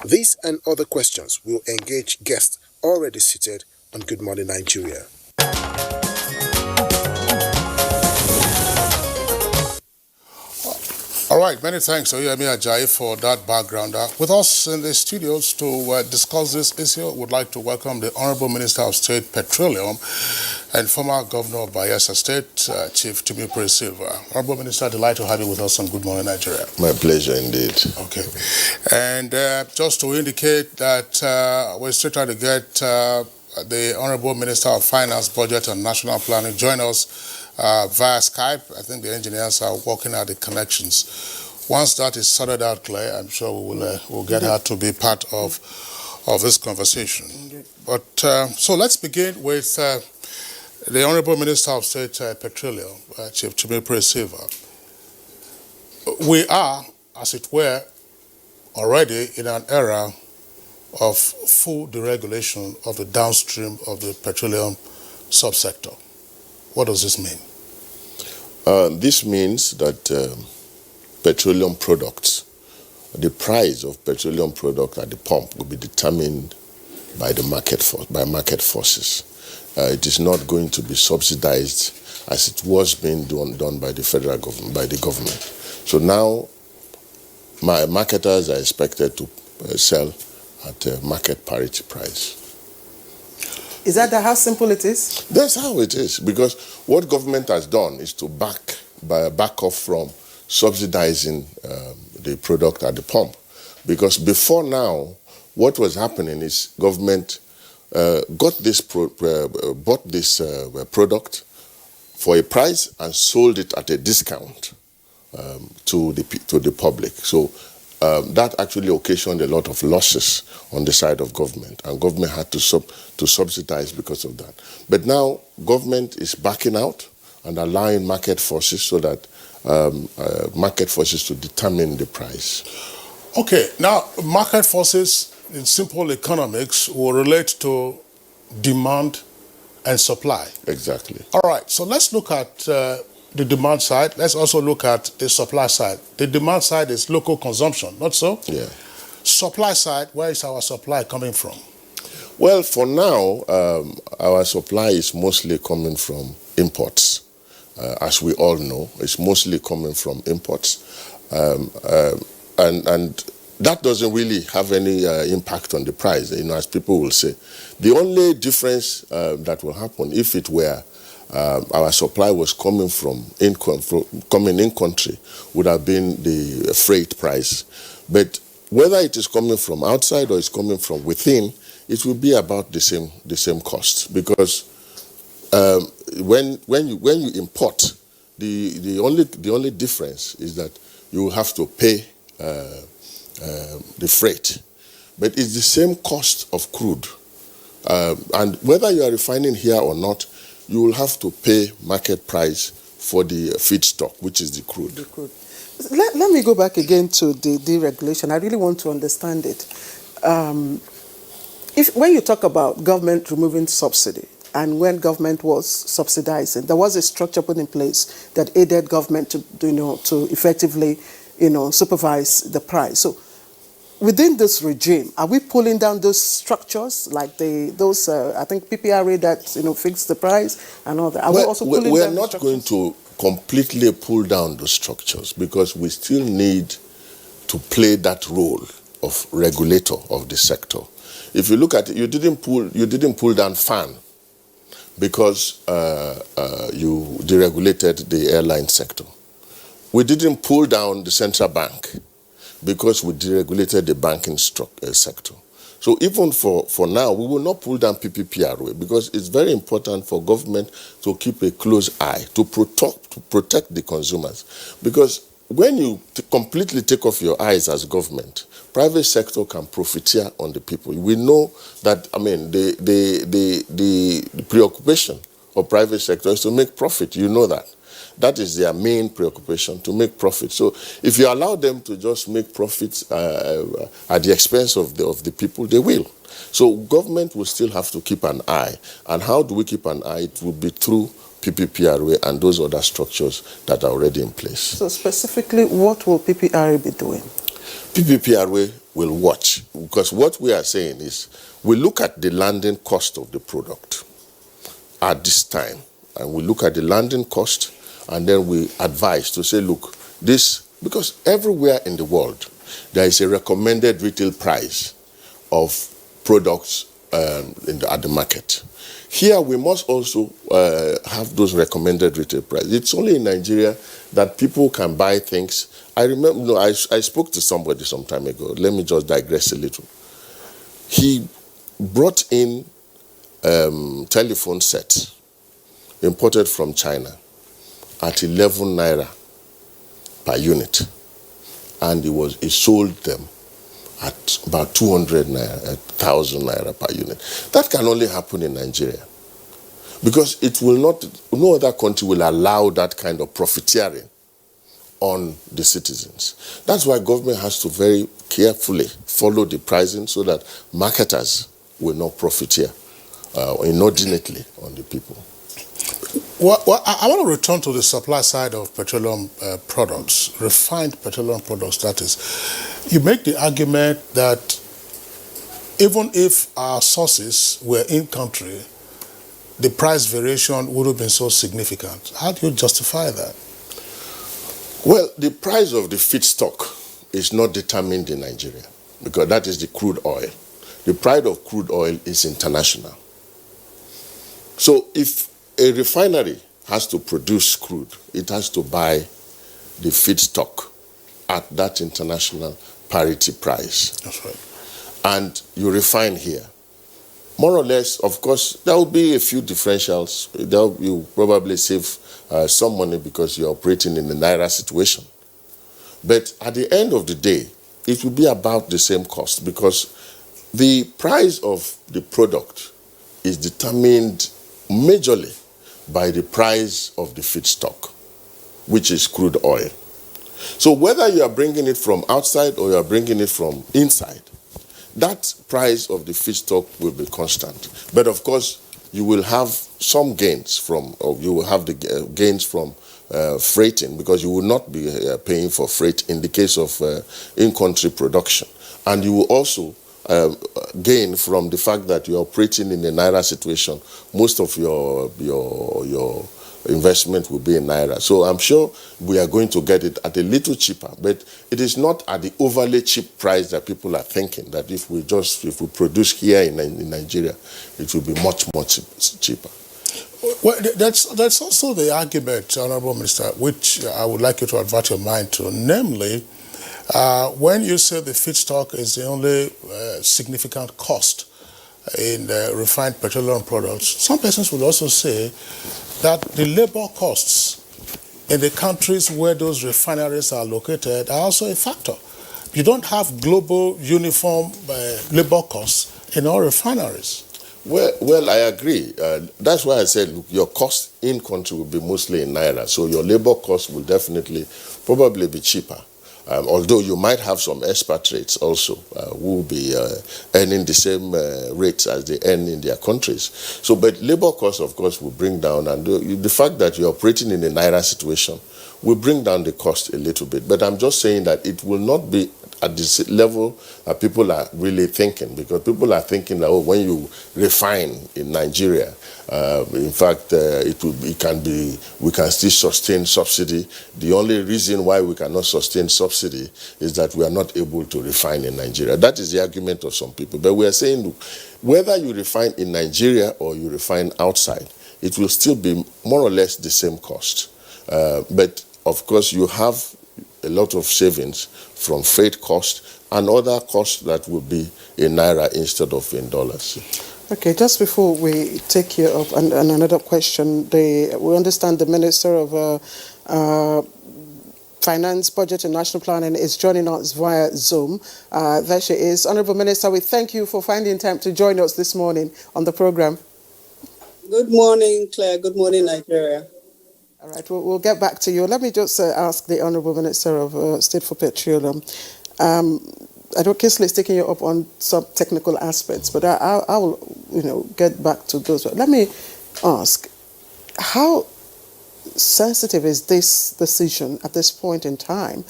S24: These and other questions will engage guests already seated on Good Morning Nigeria.
S2: All right, many thanks, Oyemi Ajayi, for that background. With us in the studios to discuss this issue, would like to welcome the Honorable Minister of State Petroleum and former Governor of Bayelsa State, Chief Timipre Silva. Honorable Minister, delighted to have you with us on Good Morning Nigeria.
S3: My pleasure indeed.
S2: Okay. And just to indicate that we're still trying to get the Honorable Minister of Finance, Budget and National Planning join us via Skype. I think the engineers are working out the connections. Once that is sorted out, Claire, I'm sure we will we'll get her to be part of this conversation. But so let's begin with the Honorable Minister of State Petroleum, Chief Timipre Silva. We are, as it were, already in an era of full deregulation of the downstream of the petroleum subsector. What does this mean?
S3: This means that petroleum products, the price of petroleum product at the pump will be determined by the market forces. It is not going to be subsidized as it was being done by the federal government, by the government. So now, my marketers are expected to sell at a market parity price.
S1: Is that how simple it is?
S3: That's how it is, because what government has done is to back off from subsidizing the product at the pump. Because before now, what was happening is government bought this product for a price and sold it at a discount to the public. So that actually occasioned a lot of losses on the side of government, and government had to subsidize because of that. But now government is backing out and allowing market forces so that market forces to determine the price.
S2: Okay, now market forces in simple economics will relate to demand and supply.
S3: Exactly.
S2: All right, so let's look at the demand side. Let's also look at the supply side. The demand side is local consumption, not so?
S3: Yeah.
S2: Supply side, where is our supply coming from?
S3: Well, for now, our supply is mostly coming from imports. As we all know, it's mostly coming from imports. And that doesn't really have any impact on the price, as people will say. The only difference that will happen if it were our supply was coming in country would have been the freight price. But whether it is coming from outside or it's coming from within, it will be about the same cost, because when you import, the only difference is that you will have to pay the freight, but it's the same cost of crude, and whether you are refining here or not, you will have to pay market price for the feedstock, which is the crude.
S1: Let me go back again to the deregulation. I really want to understand it. When you talk about government removing subsidy, and when government was subsidizing, there was a structure put in place that aided government to effectively, supervise the price. So, within this regime, are we pulling down those structures, like those I think PPRA that fix the price and all that? Are we also pulling down?
S3: We are not going to completely pull down the structures, because we still need to play that role of regulator of the sector. If you look at it, you didn't pull down FAN because you deregulated the airline sector. We didn't pull down the central bank because we deregulated the banking sector. So even for now, we will not pull down PPPRA, because it's very important for government to keep a close eye, to protect the consumers. Because when you completely take off your eyes as government, private sector can profiteer on the people. We know that, the preoccupation of private sector is to make profit. You know that. That is their main preoccupation, to make profit. So if you allow them to just make profits at the expense of the people, they will. So government will still have to keep an eye. And how do we keep an eye? It will be through PPPRA and those other structures that are already in place.
S1: So specifically, what will PPRA be doing?
S3: PPPRA will watch, because what we are saying is we look at the landing cost of the product at this time, and we look at the landing cost, and then we advise to say, look, this Because everywhere in the world, there is a recommended retail price of products at the market. Here, we must also have those recommended retail prices. It's only in Nigeria that people can buy things. I remember, I spoke to somebody some time ago. Let me just digress a little. He brought in telephone sets imported from China at 11 naira per unit, and he sold them at about 200 naira, 1,000 naira per unit. That can only happen in Nigeria, because it will not, no other country will allow that kind of profiteering on the citizens. That's why government has to very carefully follow the pricing so that marketers will not profiteer inordinately on the people.
S2: Well, I want to return to the supply side of petroleum products, refined petroleum products, that is. You make the argument that even if our sources were in-country, the price variation would have been so significant. How do you justify that?
S3: Well, the price of the feedstock is not determined in Nigeria, because that is the crude oil. The price of crude oil is international. So if a refinery has to produce crude, it has to buy the feedstock at that international parity price.
S2: That's right.
S3: And you refine here. More or less, of course, there will be a few differentials. You probably save some money because you're operating in a naira situation. But at the end of the day, it will be about the same cost, because the price of the product is determined majorly by the price of the feedstock, which is crude oil. So whether you are bringing it from outside or you are bringing it from inside, that price of the feedstock will be constant. But of course, you will have some gains from, or you will have the gains from freighting, because you will not be paying for freight in the case of in-country production. And you will also gain from the fact that you're operating in a naira situation. Most of your investment will be in naira. So I'm sure we are going to get it at a little cheaper, but it is not at the overly cheap price that people are thinking, that if we produce here in Nigeria, it will be much cheaper.
S2: Well, that's also the argument, Honorable Minister, which I would like you to advert your mind to, namely, when you say the feedstock is the only significant cost in refined petroleum products, some persons will also say that the labor costs in the countries where those refineries are located are also a factor. You don't have global uniform labor costs in all refineries.
S3: Well, I agree. That's why I said, look, your cost in country will be mostly in naira, so your labor cost will definitely probably be cheaper. Although you might have some expatriates also who will be earning the same rates as they earn in their countries. So, but labor costs, of course, will bring down, and the fact that you're operating in a naira situation will bring down the cost a little bit. But I'm just saying that it will not be at this level that people are really thinking, because people are thinking that, oh, when you refine in Nigeria, in fact, we can still sustain subsidy. The only reason why we cannot sustain subsidy is that we are not able to refine in Nigeria. That is the argument of some people. But we are saying, look, whether you refine in Nigeria or you refine outside, it will still be more or less the same cost. But of course, you have a lot of savings from freight costs and other costs that will be in naira instead of in dollars.
S1: Okay, just before we take you up, and another question, we understand the Minister of Finance, Budget and National Planning is joining us via Zoom. There she is. Honourable Minister, we thank you for finding time to join us this morning on the program.
S4: Good morning, Claire. Good morning, Nigeria.
S1: All right, we'll get back to you. Let me just ask the Honourable Minister of State for Petroleum. I know Kinsley is taking you up on some technical aspects, but I will, get back to those. Let me ask, how sensitive is this decision at this point in time,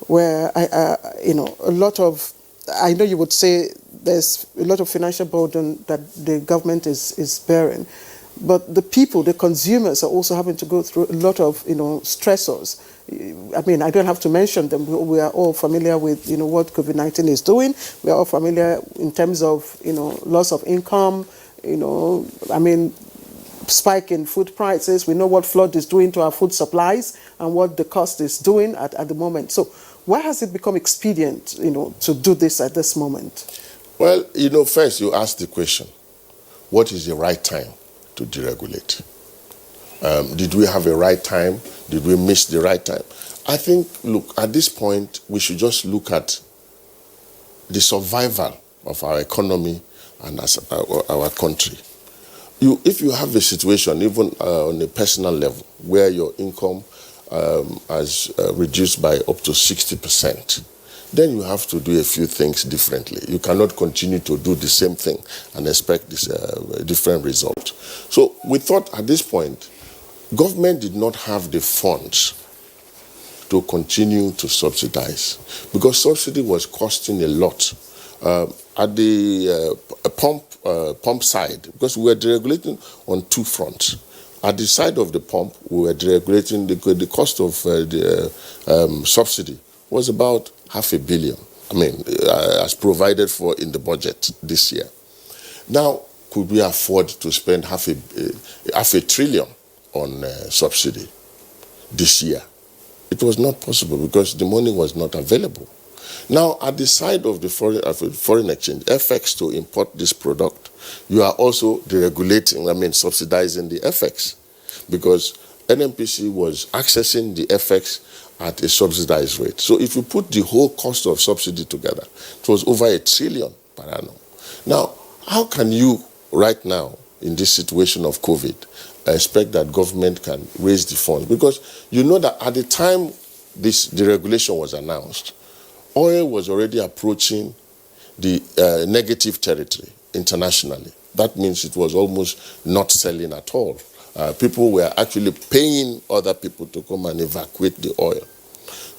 S1: where a lot of, I know you would say there's a lot of financial burden that the government is bearing, but the people, the consumers, are also having to go through a lot of stressors I mean, I don't have to mention them. We are all familiar with, what COVID-19 is doing. We are all familiar in terms of, loss of income, I mean, spike in food prices. We know what flood is doing to our food supplies and what the cost is doing at the moment. So why has it become expedient, to do this at this moment?
S3: Well, first you ask the question, what is the right time to deregulate? Did we have a right time? Did we miss the right time? I think, look, at this point, we should just look at the survival of our economy and as our country. If you have a situation, even on a personal level, where your income has reduced by up to 60%, then you have to do a few things differently. You cannot continue to do the same thing and expect this different result. So we thought at this point, government did not have the funds to continue to subsidize because subsidy was costing a lot at the pump side, because we were deregulating on two fronts. At the side of the pump, we were deregulating the cost of the subsidy was about $500 million. I mean, as provided for in the budget this year. Now, could we afford to spend half a trillion on subsidy this year? It was not possible because the money was not available. Now, at the side of the foreign exchange, FX to import this product, you are also deregulating, subsidizing the FX, because NMPC was accessing the FX at a subsidized rate. So if you put the whole cost of subsidy together, it was over $1 trillion per annum. Now, how can you, right now, in this situation of COVID, expect that government can raise the funds? Because you know that at the time this deregulation was announced, oil was already approaching the negative territory internationally. That means it was almost not selling at all. People were actually paying other people to come and evacuate the oil.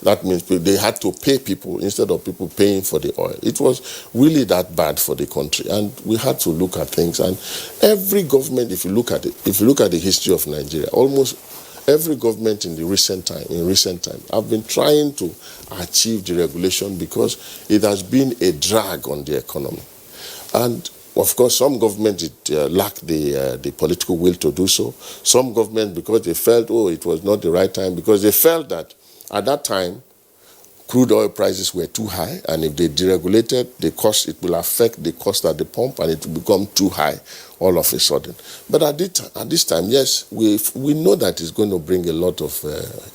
S3: That means they had to pay people instead of people paying for the oil. It was really that bad for the country, and we had to look at things. And every government, if you look at the history of Nigeria, almost every government in recent time, have been trying to achieve deregulation because it has been a drag on the economy. And of course, some governments lack the political will to do so. Some governments, because they felt, it was not the right time, because they felt that at that time, crude oil prices were too high, and if they deregulated the cost, it will affect the cost at the pump, and it will become too high all of a sudden. But at this time, yes, we know that it's going to bring a lot of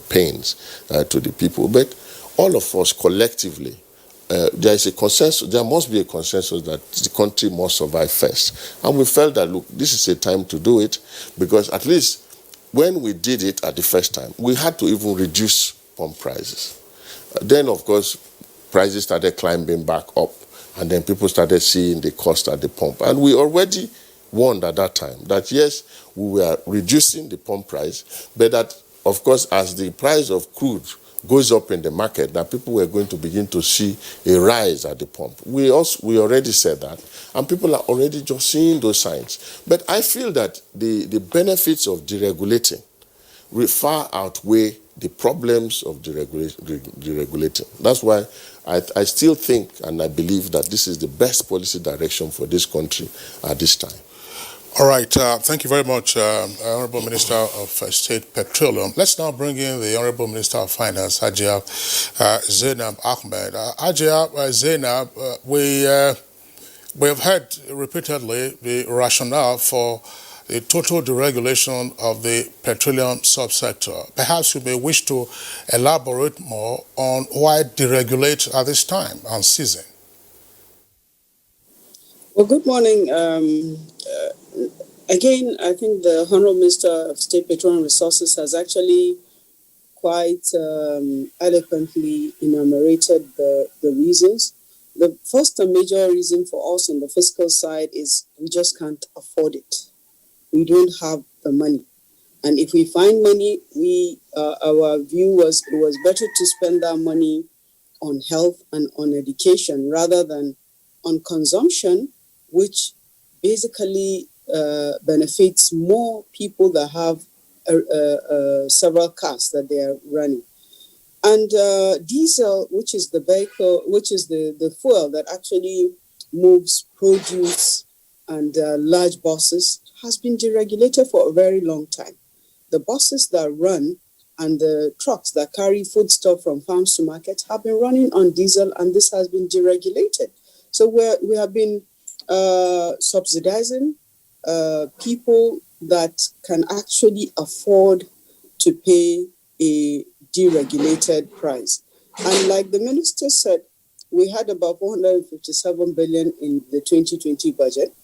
S3: pains to the people. But all of us collectively, there is a consensus. There must be a consensus that the country must survive first, and we felt that, look, this is a time to do it, because at least when we did it at the first time, we had to even reduce pump prices. Then, of course, prices started climbing back up, and then people started seeing the cost at the pump. And we already warned at that time that, yes, we were reducing the pump price, but that, of course, as the price of crude goes up in the market, that people were going to begin to see a rise at the pump. We already said that, and people are already just seeing those signs. But I feel that the benefits of deregulating far outweigh the problems of deregulating. That's why I still think and I believe that this is the best policy direction for this country at this time.
S2: All right. Thank you very much, Honorable Minister of State Petroleum. Let's now bring in the Honorable Minister of Finance, Hajia Zainab Ahmed. Hajia Zainab, we have heard repeatedly the rationale for the total deregulation of the petroleum subsector. Perhaps you may wish to elaborate more on why deregulate at this time and season.
S4: Well, good morning. Again, I think the Honorable Minister of State Petroleum Resources has actually quite eloquently enumerated the reasons. The first and major reason for us on the fiscal side is we just can't afford it. We don't have the money. And if we find money, our view was it was better to spend that money on health and on education rather than on consumption, which basically benefits more people that have several cars that they are running. And diesel, which is the vehicle, which is the fuel that actually moves produce and large buses, has been deregulated for a very long time. The buses that run and the trucks that carry foodstuff from farms to market have been running on diesel, and this has been deregulated. So we have been subsidizing people that can actually afford to pay a deregulated price. And like the minister said, we had about 457 billion in the 2020 budget,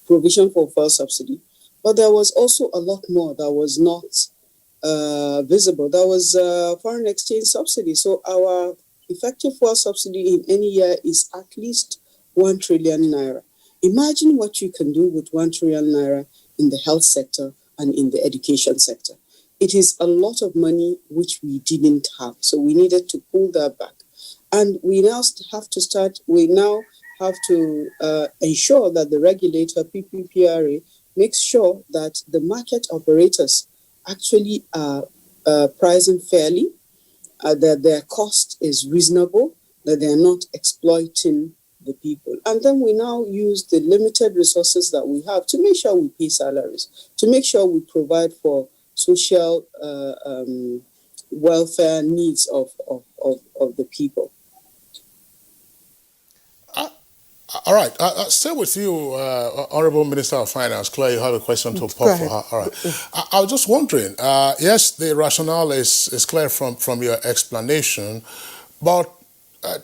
S4: provision for fuel subsidy. But there was also a lot more that was not visible. There was foreign exchange subsidy. So our effective fuel subsidy in any year is at least 1 trillion naira. Imagine what you can do with 1 trillion naira in the health sector and in the education sector. It is a lot of money which we didn't have. So we needed to pull that back. And we now have to ensure that the regulator, PPPRA, makes sure that the market operators actually are pricing fairly, that their cost is reasonable, that they are not exploiting the people. And then we now use the limited resources that we have to make sure we pay salaries, to make sure we provide for social welfare needs of the people.
S2: All right. I'll stay with you, Honorable Minister of Finance. Claire, you have a question to pop for her. All right. I was just wondering, yes, the rationale is clear from your explanation, but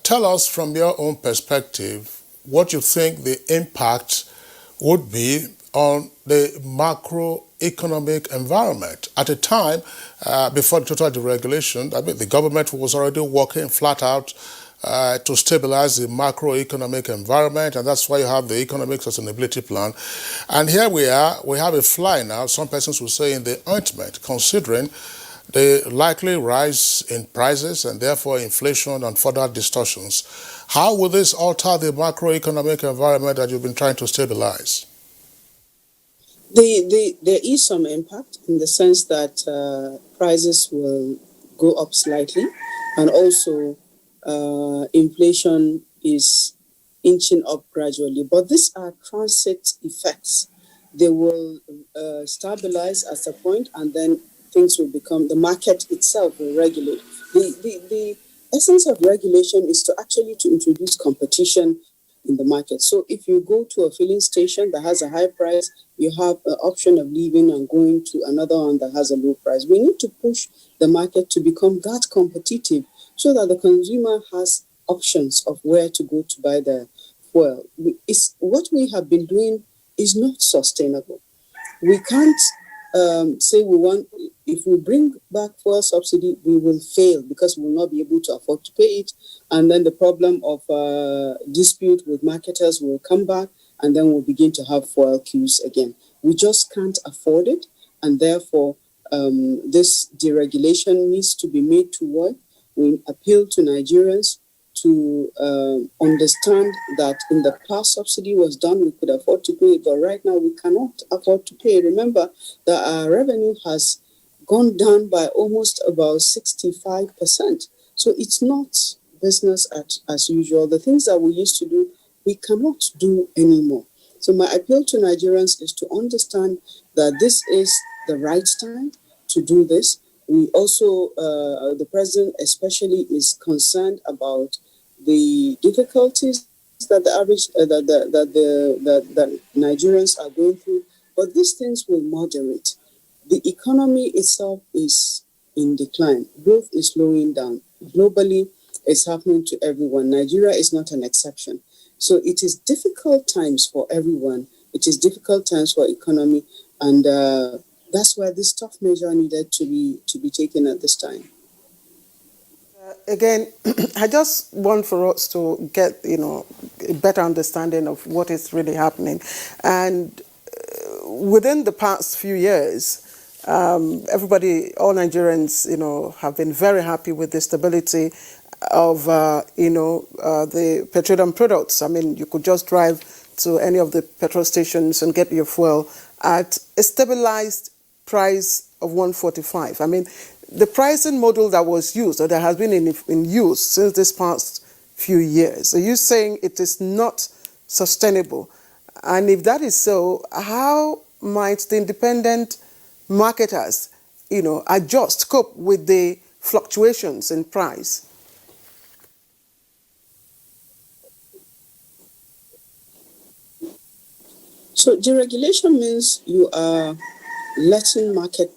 S2: tell us from your own perspective what you think the impact would be on the macroeconomic environment. At a time before the total deregulation, I mean, the government was already working flat out to stabilize the macroeconomic environment, and that's why you have the economic sustainability plan. And here we are, we have a fly now, some persons will say in the ointment, considering the likely rise in prices and therefore inflation and further distortions. How will this alter the macroeconomic environment that you've been trying to stabilize?
S4: There is some impact in the sense that prices will go up slightly, and also inflation is inching up gradually. But these are transit effects. They will stabilize at a point, and then things will become, the market itself will regulate. The essence of regulation is to introduce competition in the market. So if you go to a filling station that has a high price, you have an option of leaving and going to another one that has a low price. We need to push the market to become that competitive so that the consumer has options of where to go to buy the fuel. What we have been doing is not sustainable. We can't say if we bring back fuel subsidy, we will fail because we will not be able to afford to pay it. And then the problem of dispute with marketers will come back, and then we'll begin to have fuel queues again. We just can't afford it. And therefore, this deregulation needs to be made to work. We appeal to Nigerians to understand that in the past, subsidy was done, we could afford to pay it, but right now we cannot afford to pay. Remember that our revenue has gone down by almost about 65%. So it's not business as usual. The things that we used to do, we cannot do anymore. So my appeal to Nigerians is to understand that this is the right time to do this. We also, the president especially, is concerned about the difficulties that that Nigerians are going through, but these things will moderate. The economy itself is in decline. Growth is slowing down. Globally, it's happening to everyone. Nigeria is not an exception. So it is difficult times for everyone. It is difficult times for economy, and that's why this tough measure needed to be taken at this time.
S1: Again, I just want for us to get, a better understanding of what is really happening. And within the past few years, everybody, all Nigerians, have been very happy with the stability of, the petroleum products. I mean, you could just drive to any of the petrol stations and get your fuel at a stabilized price of 145. I mean, the pricing model that was used, or that has been in use since this past few years, are you saying it is not sustainable? And if that is so, how might the independent marketers, adjust, cope with the fluctuations in price?
S4: So deregulation means you are letting market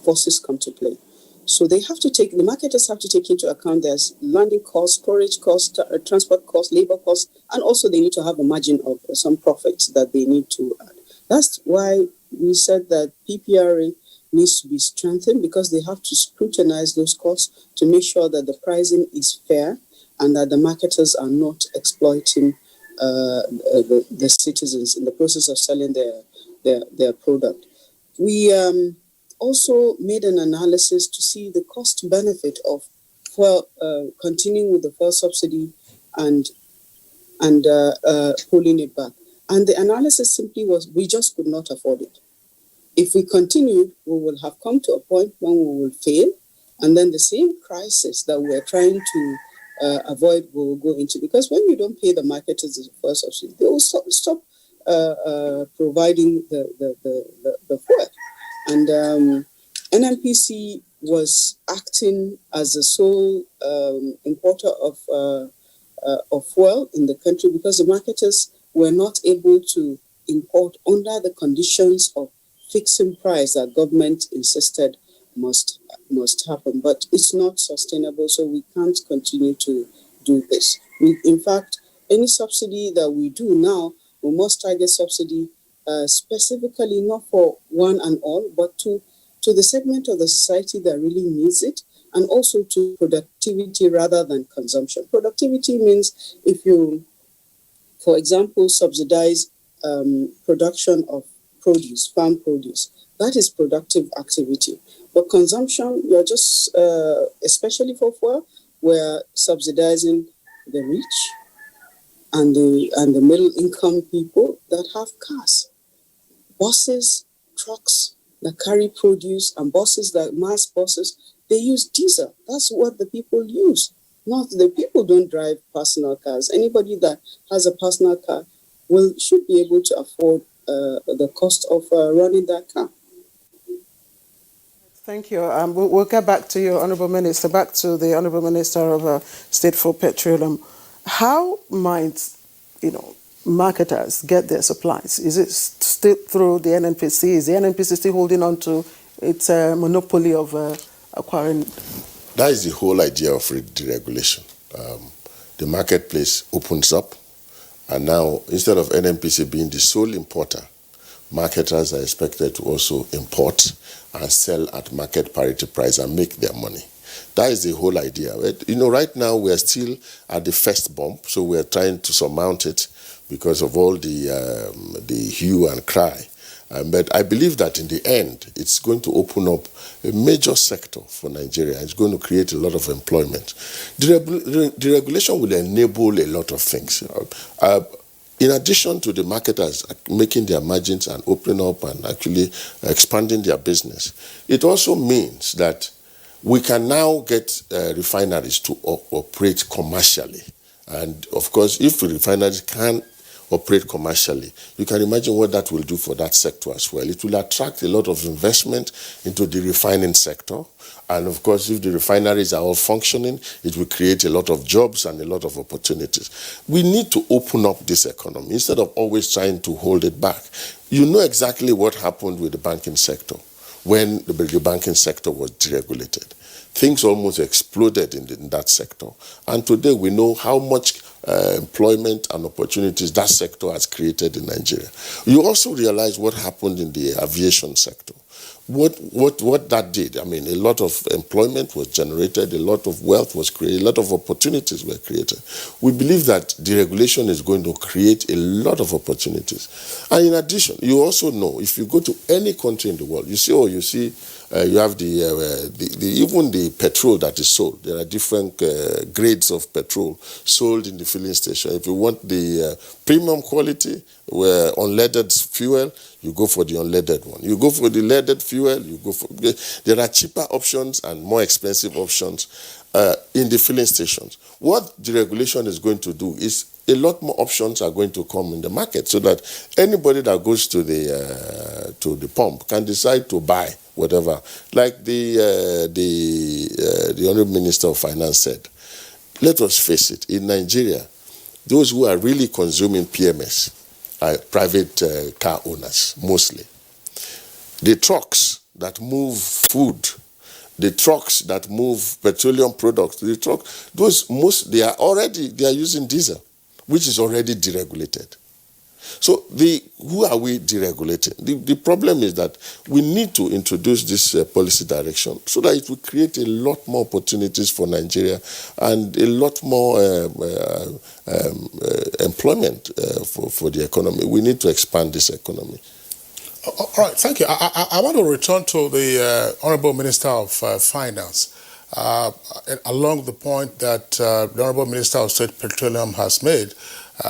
S4: forces come to play. So the marketers have to take into account there's landing costs, storage costs, transport costs, labor costs, and also they need to have a margin of some profits that they need to add. That's why we said that PPRA needs to be strengthened, because they have to scrutinize those costs to make sure that the pricing is fair and that the marketers are not exploiting the citizens in the process of selling their product. We also made an analysis to see the cost benefit of continuing with the fuel subsidy and pulling it back. And the analysis simply was, we just could not afford it. If we continued, we will have come to a point when we will fail, and then the same crisis that we're trying to avoid will go into, because when you don't pay the marketers the fuel subsidy, they will stop providing the fuel. And NNPC was acting as the sole importer of fuel in the country, because the marketers were not able to import under the conditions of fixing price that government insisted must happen. But it's not sustainable, so we can't continue to do this. In fact, any subsidy that we do now, we must target subsidy specifically not for one and all, but to the segment of the society that really needs it, and also to productivity rather than consumption. Productivity means if you, for example, subsidize production of produce, farm produce, that is productive activity. But consumption, you're just, especially for fuel, we're subsidizing the rich and the middle income people that have cars. Buses, trucks that carry produce, and mass buses, they use diesel. That's what the people use. Not the people don't drive personal cars. Anybody that has a personal car should be able to afford the cost of running that car.
S1: Thank you. We'll get back to you, Honourable Minister, back to the Honourable Minister of State for Petroleum. How might, marketers get their supplies? Is it still through the NNPC? Is the NNPC still holding on to its monopoly of acquiring?
S3: That is the whole idea of deregulation. The marketplace opens up, and now instead of NNPC being the sole importer, marketers are expected to also import and sell at market parity price and make their money. That is the whole idea. Right now we are still at the first bump, so we are trying to surmount it because of all the hue and cry. But I believe that in the end, it's going to open up a major sector for Nigeria. It's going to create a lot of employment. Deregulation will enable a lot of things. In addition to the marketers making their margins and opening up and actually expanding their business, it also means that we can now get refineries to operate commercially. And of course, if refineries can operate commercially, you can imagine what that will do for that sector as well. It will attract a lot of investment into the refining sector. And of course, if the refineries are all functioning, it will create a lot of jobs and a lot of opportunities. We need to open up this economy instead of always trying to hold it back. You know exactly what happened with the banking sector when the banking sector was deregulated. Things almost exploded in that sector. And today we know how much employment and opportunities that sector has created in Nigeria. You also realize what happened in the aviation sector. What that did, a lot of employment was generated, a lot of wealth was created, a lot of opportunities were created. We believe that deregulation is going to create a lot of opportunities. And in addition, you also know, if you go to any country in the world, you see You have even the petrol that is sold. There are different grades of petrol sold in the filling station. If you want the premium quality, where unleaded fuel, you go for the unleaded one. You go for the leaded fuel, you go for... There are cheaper options and more expensive options in the filling stations. What deregulation is going to do is a lot more options are going to come in the market, so that anybody that goes to the pump can decide to buy whatever. Like the Honourable Minister of Finance said, let us face it, in Nigeria, those who are really consuming PMS are private car owners, mostly. The trucks that move food, the trucks that move petroleum products, they are using diesel, which is already deregulated. So who are we deregulating? The problem is that we need to introduce this policy direction so that it will create a lot more opportunities for Nigeria and a lot more employment for the economy. We need to expand this economy.
S2: All right, thank you. I want to return to the Honourable Minister of Finance along the point that the Honourable Minister of State Petroleum has made.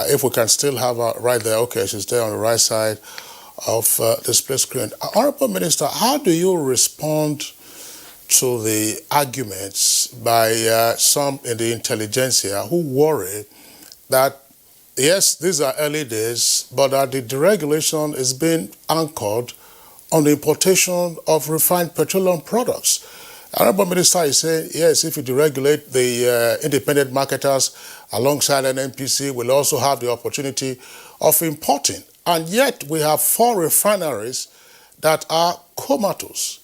S2: If we can still have her right there, okay, she's there on the right side of the split screen. Honourable Minister, how do you respond to the arguments by some in the intelligentsia who worry that, yes, these are early days, but that the deregulation is being anchored on the importation of refined petroleum products? Honourable Minister is saying, yes, if you deregulate the independent marketers alongside an NPC, we'll also have the opportunity of importing. And yet we have 4 refineries that are comatose.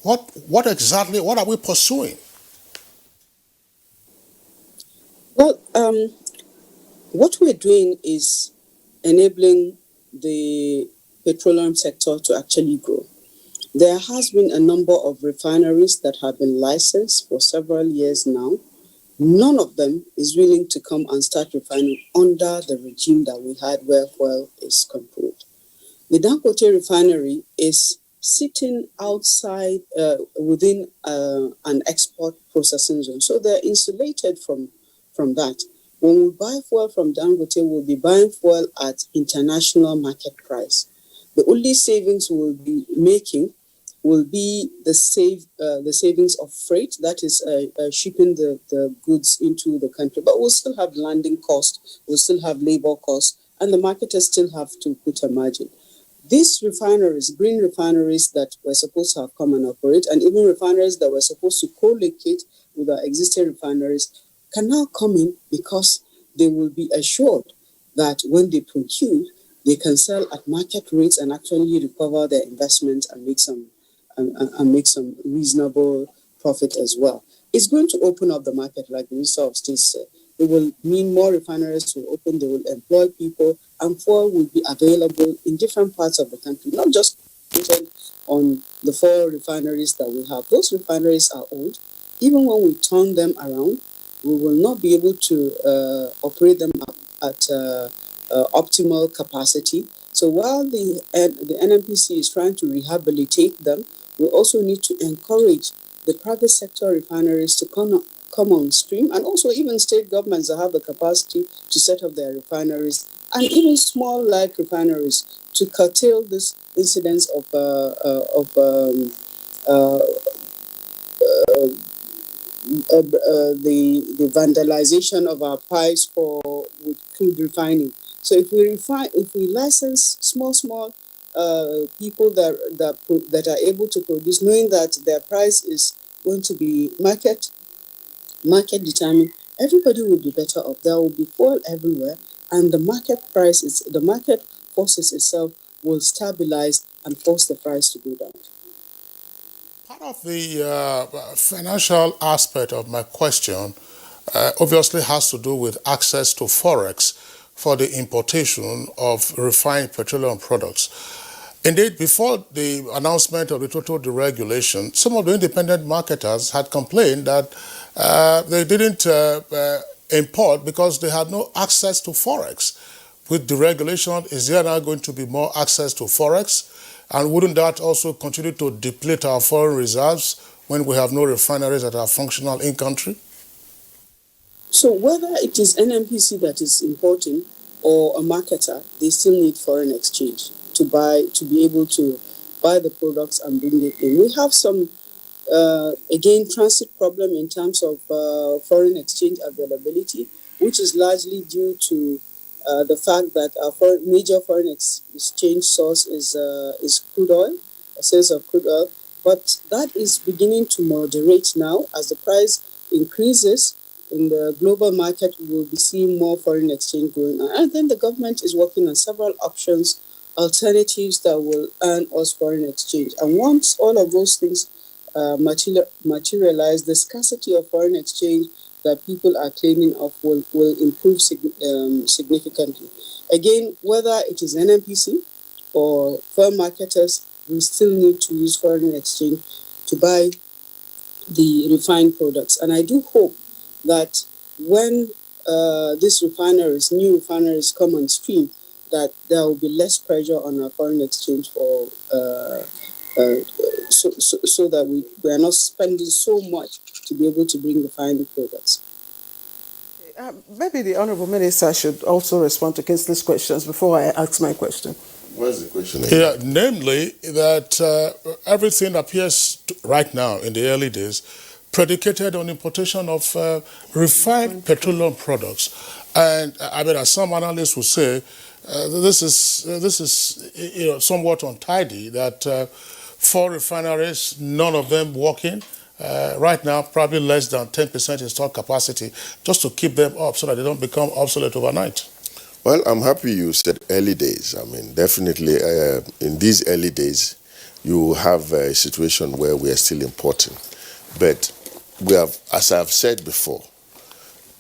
S2: What exactly, what are we pursuing?
S4: Well, what we're doing is enabling the petroleum sector to actually grow. There has been a number of refineries that have been licensed for several years now. None of them is willing to come and start refining under the regime that we had where oil is controlled. The Dangote refinery is sitting outside within an export processing zone. So they're insulated from that. When we buy fuel from Dangote, we'll be buying fuel at international market price. The only savings we'll be making will be the savings of freight, that is shipping the goods into the country. But we'll still have landing costs, we'll still have labor costs, and the marketers still have to put a margin. These refineries, green refineries that were supposed to have come and operate, and even refineries that were supposed to co-locate with our existing refineries, can now come in because they will be assured that when they produce, they can sell at market rates and actually recover their investment and make some reasonable profit as well. It's going to open up the market, like the Minister of State said. It will mean more refineries will open, they will employ people, and fuel will be available in different parts of the country, not just on the 4 refineries that we have. Those refineries are old. Even when we turn them around, we will not be able to operate them at optimal capacity. So while the NNPC is trying to rehabilitate them, we also need to encourage the private sector refineries to come on stream, and also even state governments that have the capacity to set up their refineries, and even small like refineries to curtail this incidence of the vandalization of our pipes with crude refining. So if we license small people that are able to produce, knowing that their price is going to be market determined, everybody will be better off. There will be fuel everywhere, and the market forces itself will stabilize and force the price to go down.
S2: Part of the financial aspect of my question obviously has to do with access to forex for the importation of refined petroleum products. Indeed, before the announcement of the total deregulation, some of the independent marketers had complained that they didn't import because they had no access to forex. With deregulation, is there now going to be more access to forex? And wouldn't that also continue to deplete our foreign reserves when we have no refineries that are functional in country?
S4: So whether it is NNPC that is importing or a marketer, they still need foreign exchange to be able to buy the products and bring it in. We have some, again, transit problem in terms of foreign exchange availability, which is largely due to the fact that our major foreign exchange source is crude oil, sales of crude oil. But that is beginning to moderate now. As the price increases in the global market, we will be seeing more foreign exchange going on. And then the government is working on several options, alternatives that will earn us foreign exchange. And once all of those things materialize, the scarcity of foreign exchange that people are claiming of will improve significantly. Again, whether it is NNPC or firm marketers, we still need to use foreign exchange to buy the refined products. And I do hope that when these new refineries come on stream, that there will be less pressure on our foreign exchange so that we are not spending so much to be able to bring refined products.
S1: Maybe the Honourable Minister should also respond to Kingsley's questions before I ask my question.
S3: What's the question?
S2: Yeah, namely that everything appears right now in the early days predicated on importation of refined petroleum products. And I mean, as some analysts would say, this is somewhat untidy that 4 refineries, none of them working. Right now, probably less than 10% installed capacity, just to keep them up so that they don't become obsolete overnight.
S3: Well, I'm happy you said early days. I mean, definitely in these early days, you have a situation where we are still importing. But we have, as I've said before,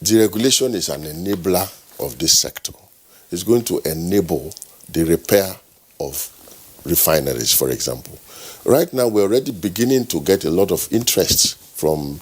S3: deregulation is an enabler of this sector. It's going to enable the repair of refineries, for example. Right now, we're already beginning to get a lot of interest from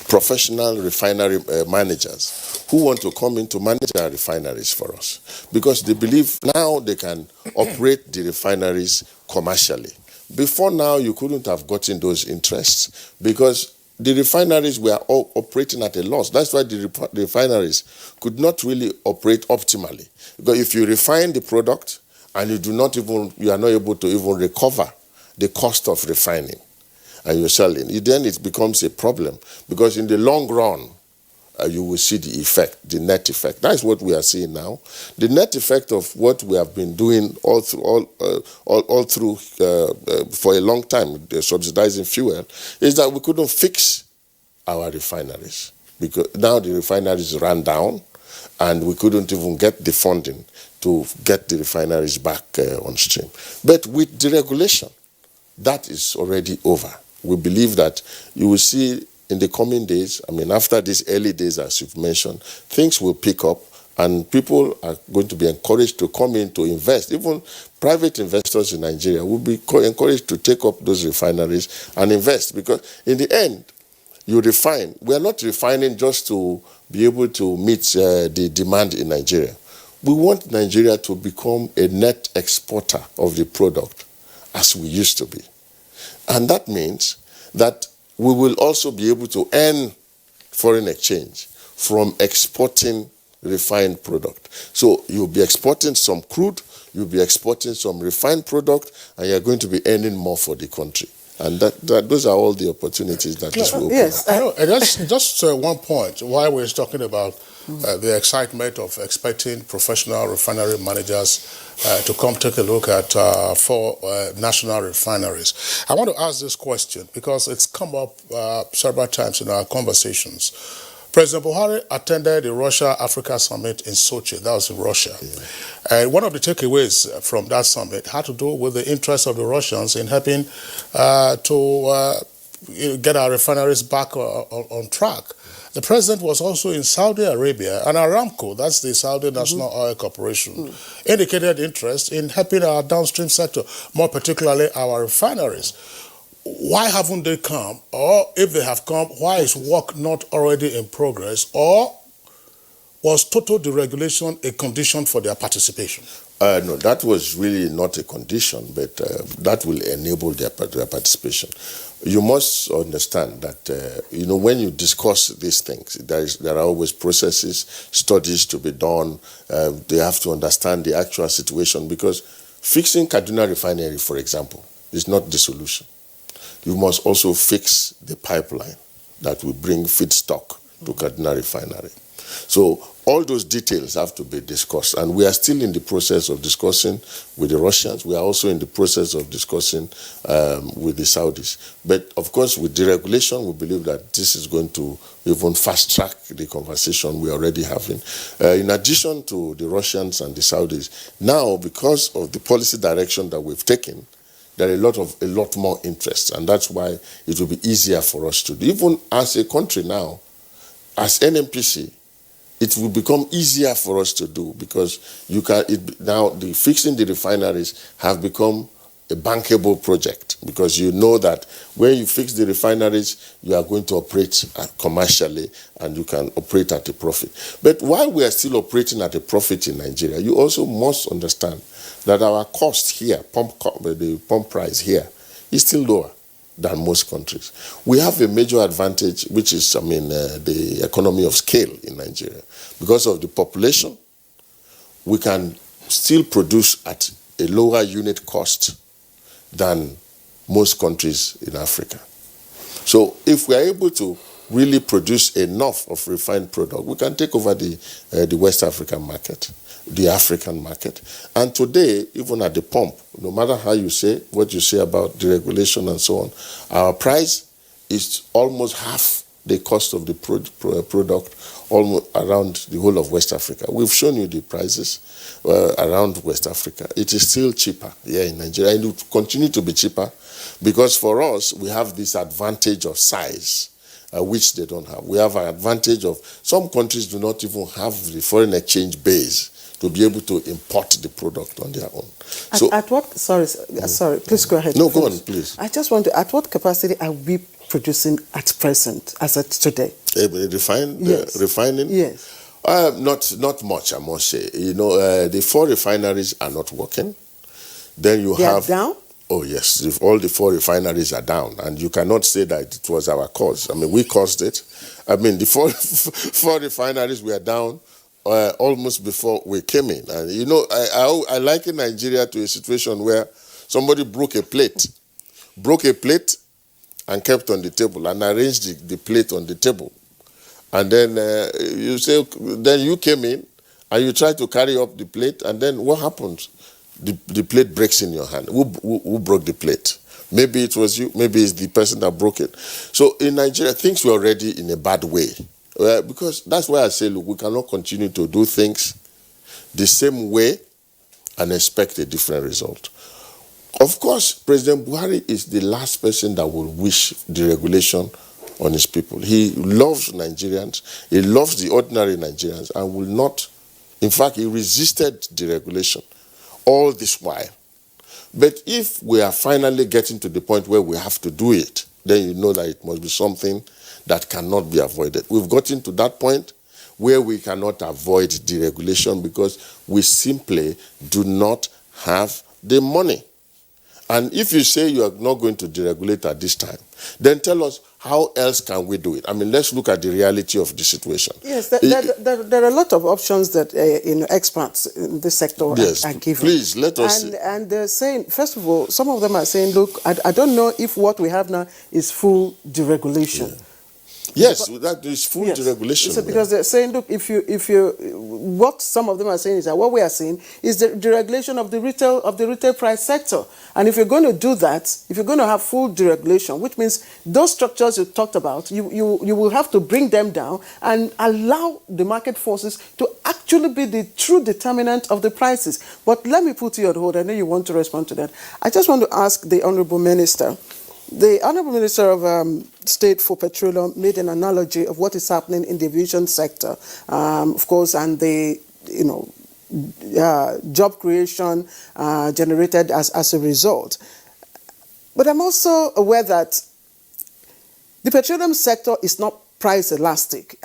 S3: professional refinery managers who want to come in to manage our refineries for us, because they believe now they can operate the refineries commercially. Before now, you couldn't have gotten those interests because the refineries were all operating at a loss. That's why the refineries could not really operate optimally. Because if you refine the product and you are not able to even recover the cost of refining and you're selling, then it becomes a problem, because in the long run, you will see the effect, the net effect. That's what we are seeing now. The net effect of what we have been doing all through for a long time, subsidizing fuel, is that we couldn't fix our refineries, because now the refineries ran down and we couldn't even get the funding to get the refineries back on stream. But with deregulation, that is already over. We believe that you will see in the coming days, I mean, after these early days, as you've mentioned, things will pick up and people are going to be encouraged to come in to invest. Even private investors in Nigeria will be encouraged to take up those refineries and invest, because in the end, you refine. We are not refining just to be able to meet the demand in Nigeria. We want Nigeria to become a net exporter of the product as we used to be. And that means that we will also be able to earn foreign exchange from exporting refined product. So you'll be exporting some crude, you'll be exporting some refined product, and you're going to be earning more for the country. And those are all the opportunities that this will open.
S1: Yes.
S2: I know, just one point, while we're talking about the excitement of expecting professional refinery managers to come take a look at 4 national refineries. I want to ask this question because it's come up several times in our conversations. President Buhari attended the Russia-Africa Summit in Sochi. That was in Russia. Yeah. And one of the takeaways from that summit had to do with the interest of the Russians in helping to get our refineries back on track. The president was also in Saudi Arabia, and Aramco, that's the Saudi National Oil Corporation, indicated interest in helping our downstream sector, more particularly our refineries. Why haven't they come? Or if they have come, why is work not already in progress? Or Was total deregulation a condition for their participation?
S3: No, that was really not a condition, but that will enable their participation. You must understand that, when you discuss these things, there are always processes, studies to be done. They have to understand the actual situation, because fixing Kaduna Refinery, for example, is not the solution. You must also fix the pipeline that will bring feedstock to Kaduna Refinery. So all those details have to be discussed, and we are still in the process of discussing with the Russians. We are also in the process of discussing with the Saudis. But of course, with deregulation, we believe that this is going to even fast-track the conversation we're already having. In addition to the Russians and the Saudis, now, because of the policy direction that we've taken, there are a lot more interest, and that's why it will be easier for us to do. Even as a country now, as NMPC, it will become easier for us to do, because now the fixing the refineries have become a bankable project, because you know that when you fix the refineries, you are going to operate commercially and you can operate at a profit. But while we are still operating at a profit in Nigeria, you also must understand that our cost here, the pump price here, is still lower than most countries. We have a major advantage, which is, the economy of scale in Nigeria. Because of the population, we can still produce at a lower unit cost than most countries in Africa. So if we are able to really produce enough of refined product, we can take over the West African market, the African market. And today, even at the pump, no matter how you say, what you say about deregulation and so on, our price is almost half the cost of the product almost around the whole of West Africa. We've shown you the prices around West Africa. It is still cheaper here in Nigeria, and it will continue to be cheaper, because for us, we have this advantage of size, which they don't have. We have an advantage of, some countries do not even have the foreign exchange base to be able to import the product on their own.
S1: Sorry, please go ahead.
S3: No, go on, please.
S1: I just want to, at what capacity are we producing at present, as at today?
S3: Refining?
S1: Yes.
S3: Not much, I must say. The 4 refineries are not working. Then
S1: They are down?
S3: Oh, yes. All the 4 refineries are down, and you cannot say that it was our cause. We caused it. The 4 refineries were down almost before we came in. And, I liken Nigeria to a situation where somebody broke a plate and kept on the table and arranged the plate on the table. And then then you came in and you tried to carry up the plate, and then what happens? The plate breaks in your hand. Who broke the plate? Maybe it was you, maybe it's the person that broke it. So in Nigeria, things were already in a bad way. Because that's why I say, look, we cannot continue to do things the same way and expect a different result. Of course, President Buhari is the last person that will wish deregulation on his people. He loves Nigerians. He loves the ordinary Nigerians and will not, in fact, he resisted deregulation all this while. But if we are finally getting to the point where we have to do it, then you know that it must be something that cannot be avoided. We've gotten to that point where we cannot avoid deregulation because we simply do not have the money. And if you say you are not going to deregulate at this time, then tell us how else can we do it? Let's look at the reality of the situation.
S1: Yes, there are a lot of options that experts in this sector are given.
S3: Please, let us
S1: And they're saying, first of all, some of them are saying, look, I don't know if what we have now is full deregulation.
S3: Yeah. Yes, that is full deregulation.
S1: So because they're saying, look, what some of them are saying is that what we are saying is the deregulation of the retail price sector. And if you're going to do that, if you're going to have full deregulation, which means those structures you talked about, you will have to bring them down and allow the market forces to actually be the true determinant of the prices. But let me put you on hold. I know you want to respond to that. I just want to ask the Honorable Minister. The Honorable Minister of State for Petroleum made an analogy of what is happening in the aviation sector, of course, and the job creation generated as a result. But I'm also aware that the petroleum sector is not price elastic.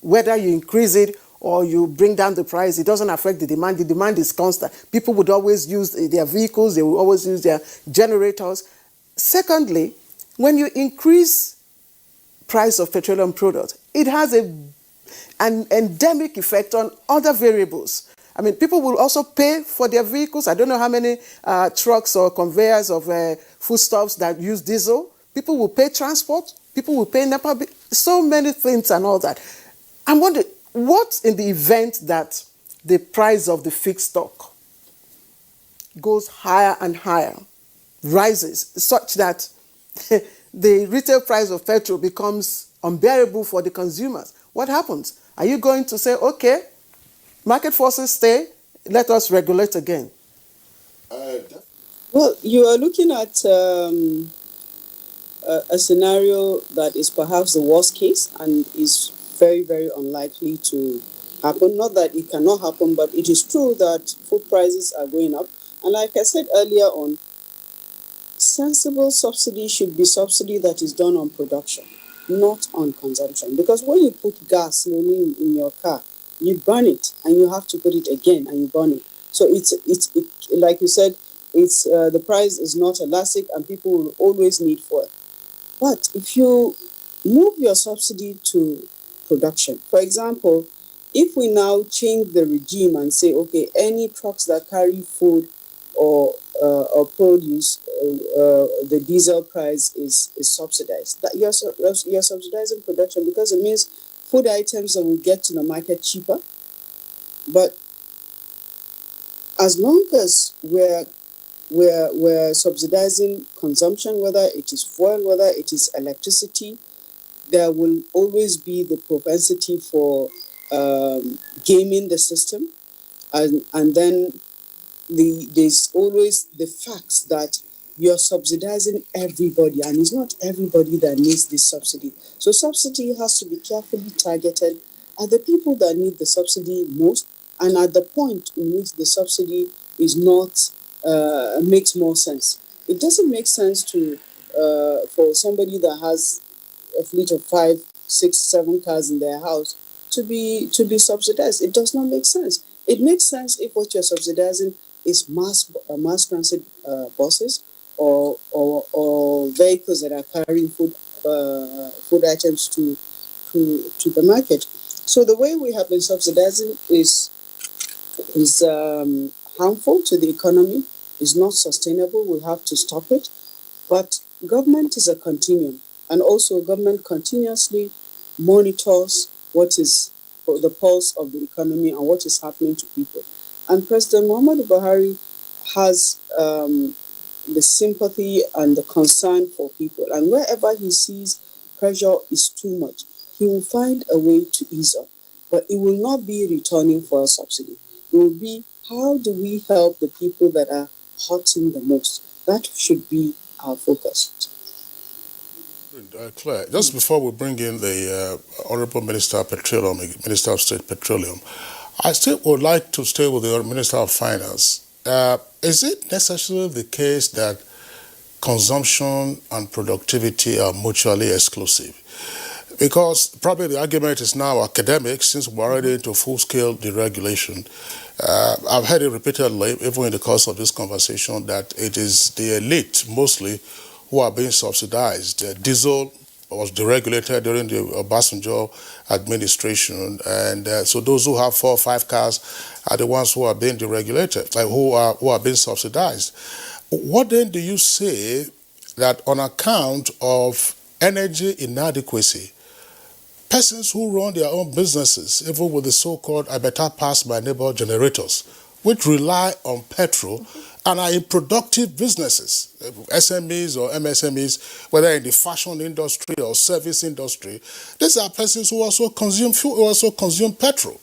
S1: Whether you increase it or you bring down the price, it doesn't affect the demand. The demand is constant. People would always use their vehicles, they will always use their generators. Secondly, when you increase price of petroleum products, it has an endemic effect on other variables. I mean, people will also pay for their vehicles. I don't know how many trucks or conveyors of foodstuffs that use diesel. People will pay transport. People will pay NEPA. So many things and all that. I'm wondering, what in the event that the price of the fixed stock goes higher and higher, rises, such that the retail price of petrol becomes unbearable for the consumers? What happens? Are you going to say, okay, market forces stay, let us regulate again?
S4: Well, you are looking at a scenario that is perhaps the worst case and is very, very unlikely to happen. Not that it cannot happen, but it is true that food prices are going up. And like I said earlier on, sensible subsidy should be subsidy that is done on production, not on consumption. Because when you put gas in your car, you burn it and you have to put it again and you burn it. So it's like you said, it's the price is not elastic and people will always need fuel. But if you move your subsidy to production, for example, if we now change the regime and say, okay, any trucks that carry food or produce, the diesel price is subsidized. That you're subsidizing production, because it means food items that will get to the market cheaper. But as long as we're subsidizing consumption, whether it is fuel, whether it is electricity, there will always be the propensity for gaming the system, and then there's always the fact that you're subsidizing everybody, and it's not everybody that needs this subsidy. So subsidy has to be carefully targeted at the people that need the subsidy most, and at the point in which the subsidy is not makes more sense. It doesn't make sense to for somebody that has a fleet of 5, 6, 7 cars in their house to be subsidized. It does not make sense. It makes sense if what you're subsidizing is mass transit buses or vehicles that are carrying food items to the market. So the way we have been subsidizing is harmful to the economy, is not sustainable. We have to stop it. But government is a continuum, and also government continuously monitors what is the pulse of the economy and what is happening to people. And President Muhammadu Buhari has the sympathy and the concern for people. And wherever he sees pressure is too much, he will find a way to ease up. But it will not be returning for a subsidy. It will be, how do we help the people that are hurting the most? That should be our focus.
S2: Claire, just before we bring in the Honorable Minister of Petroleum, Minister of State Petroleum, I still would like to stay with the Minister of Finance. Is it necessarily the case that consumption and productivity are mutually exclusive? Because probably the argument is now academic, since we're already into full-scale deregulation. I've heard it repeatedly, even in the course of this conversation, that it is the elite mostly who are being subsidized. Diesel was deregulated during the Obasanjo administration, and so those who have 4 or 5 cars are the ones who are being deregulated, like who are being subsidized. What then do you say that on account of energy inadequacy, persons who run their own businesses, even with the so-called I better pass my neighbor generators, which rely on petrol and are in productive businesses, SMEs or MSMEs, whether in the fashion industry or service industry, these are persons who also consume fuel, who also consume petrol.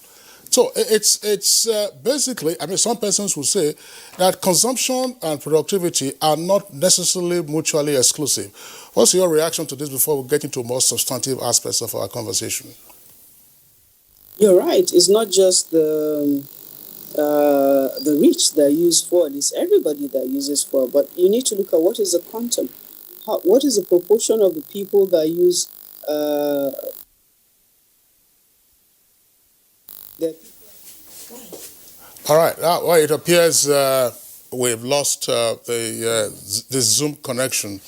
S2: So it's basically, I mean, some persons will say that consumption and productivity are not necessarily mutually exclusive. What's your reaction to this before we get into more substantive aspects of our conversation?
S4: You're right. It's not just the rich that use fuel. It's everybody that uses fuel. But you need to look at what is the quantum. What is the proportion of the people that use
S2: All right. Well, it appears we've lost the Zoom connection.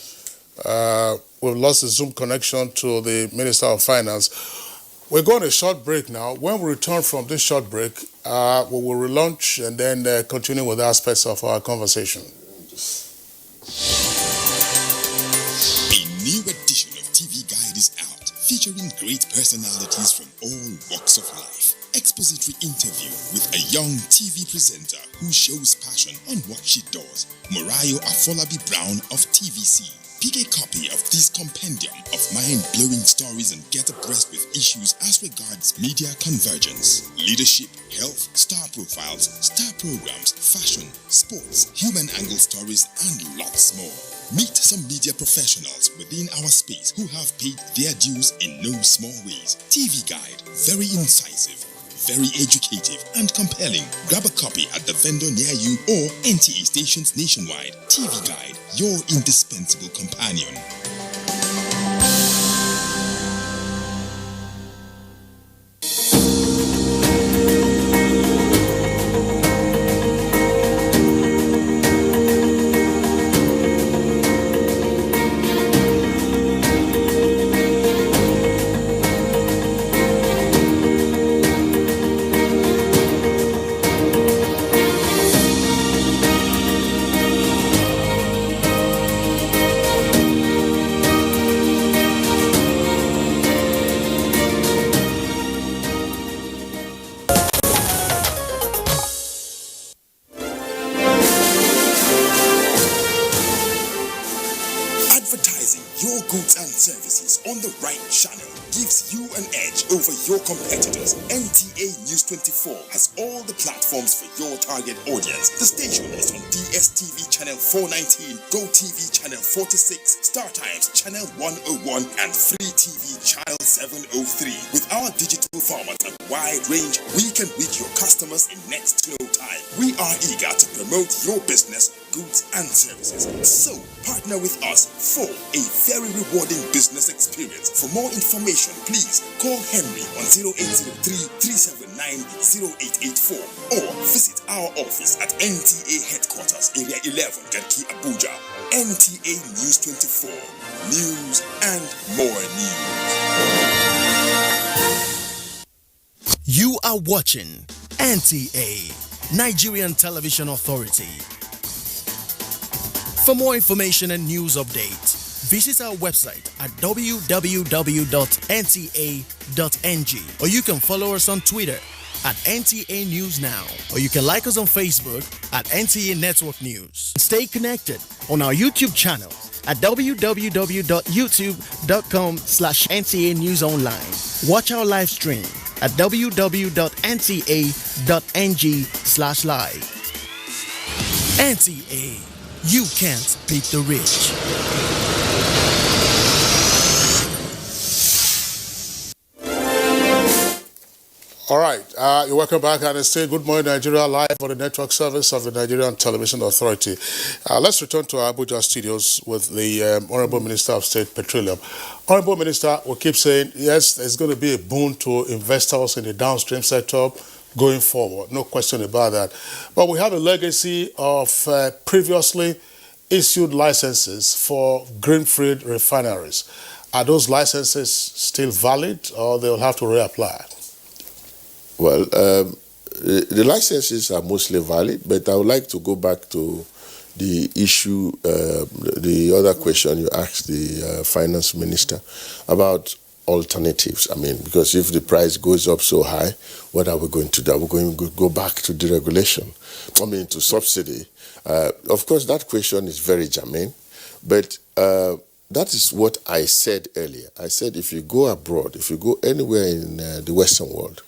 S2: We've lost the Zoom connection to the Minister of Finance. We're going a short break now. When we return from this short break, we will relaunch and then continue with aspects of our conversation.
S20: A new edition of TV Guide is out, featuring great personalities from all walks of life. Expository interview with a young TV presenter who shows passion on what she does, Morayo Afolabi Brown of TVC. Pick a copy of this compendium of mind-blowing stories and get abreast with issues as regards media convergence, leadership, health, star profiles, star programs, fashion, sports, human angle stories, and lots more. Meet some media professionals within our space who have paid their dues in no small ways. TV Guide, very incisive, very educative and compelling. Grab a copy at the vendor near you or NTA stations nationwide. TV Guide, your indispensable companion. Your competitors. NTA News 24 has all the platforms for your target audience. The station is on DSTV channel 419, GoTV channel 46, StarTimes channel 101, and Free TV channel 703. With our digital format and wide range, we can reach your customers in next to no time. We are eager to promote your business, goods, and services. So, partner with us for a very rewarding business experience. For more information, please call Henry on 0803-379-0884 or visit our office at NTA Headquarters, Area 11, Garki, Abuja. NTA News 24. News and more news.
S6: You are watching NTA, Nigerian Television Authority. For more information and news updates, visit our website at www.nta.ng, or you can follow us on Twitter at NTA News Now, or you can like us on Facebook at NTA Network News. Stay connected on our YouTube channel at www.youtube.com/NTA News Online. Watch our live stream at www.nta.ng/live. NTA, you can't beat the rich.
S2: All right, you're welcome back, and stay good morning, Nigeria, live on the network service of the Nigerian Television Authority. Let's return to our Abuja studios with the Honorable Minister of State Petroleum. Honorable Minister, we keep saying, yes, there's going to be a boon to investors in the downstream sector going forward, no question about that. But we have a legacy of previously issued licenses for greenfield refineries. Are those licenses still valid, or they'll have to reapply?
S3: Well, the licenses are mostly valid, but I would like to go back to the issue, the other question you asked the finance minister about alternatives. I mean, because if the price goes up so high, what are we going to do? Are we going to go back to deregulation? I mean, to subsidy? Of course, that question is very germane, but that is what I said earlier. I said if you go abroad, if you go anywhere in the Western world,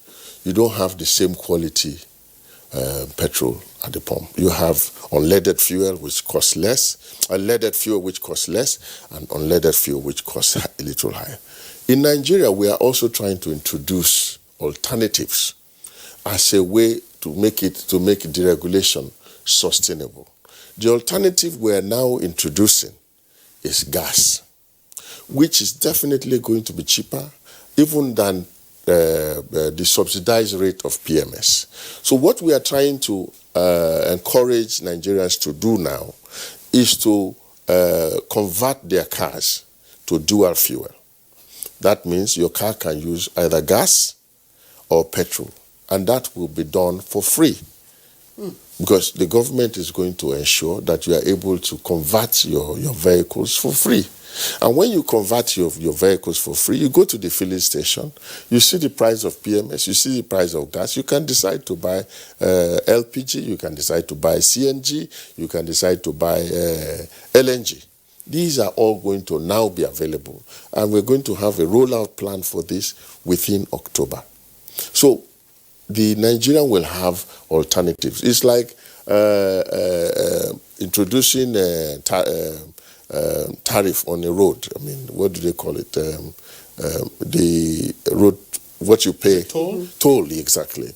S3: you don't have the same quality petrol at the pump. You have unleaded fuel which costs less, unleaded fuel which costs less, and unleaded fuel which costs a little higher. In Nigeria, we are also trying to introduce alternatives as a way to make deregulation sustainable. The alternative we are now introducing is gas, which is definitely going to be cheaper even than the subsidized rate of PMS. So what we are trying to encourage Nigerians to do now is to convert their cars to dual fuel. That means your car can use either gas or petrol, and that will be done for free. Because the government is going to ensure that you are able to convert your vehicles for free. And when you convert your vehicles for free, you go to the filling station, you see the price of PMS, you see the price of gas, you can decide to buy LPG, you can decide to buy CNG, you can decide to buy LNG. These are all going to now be available, and we're going to have a rollout plan for this within October. So the Nigerian will have alternatives. It's like introducing tariff on a road. I mean, what do they call it? The road, what you pay?
S2: Toll?
S3: Toll, exactly.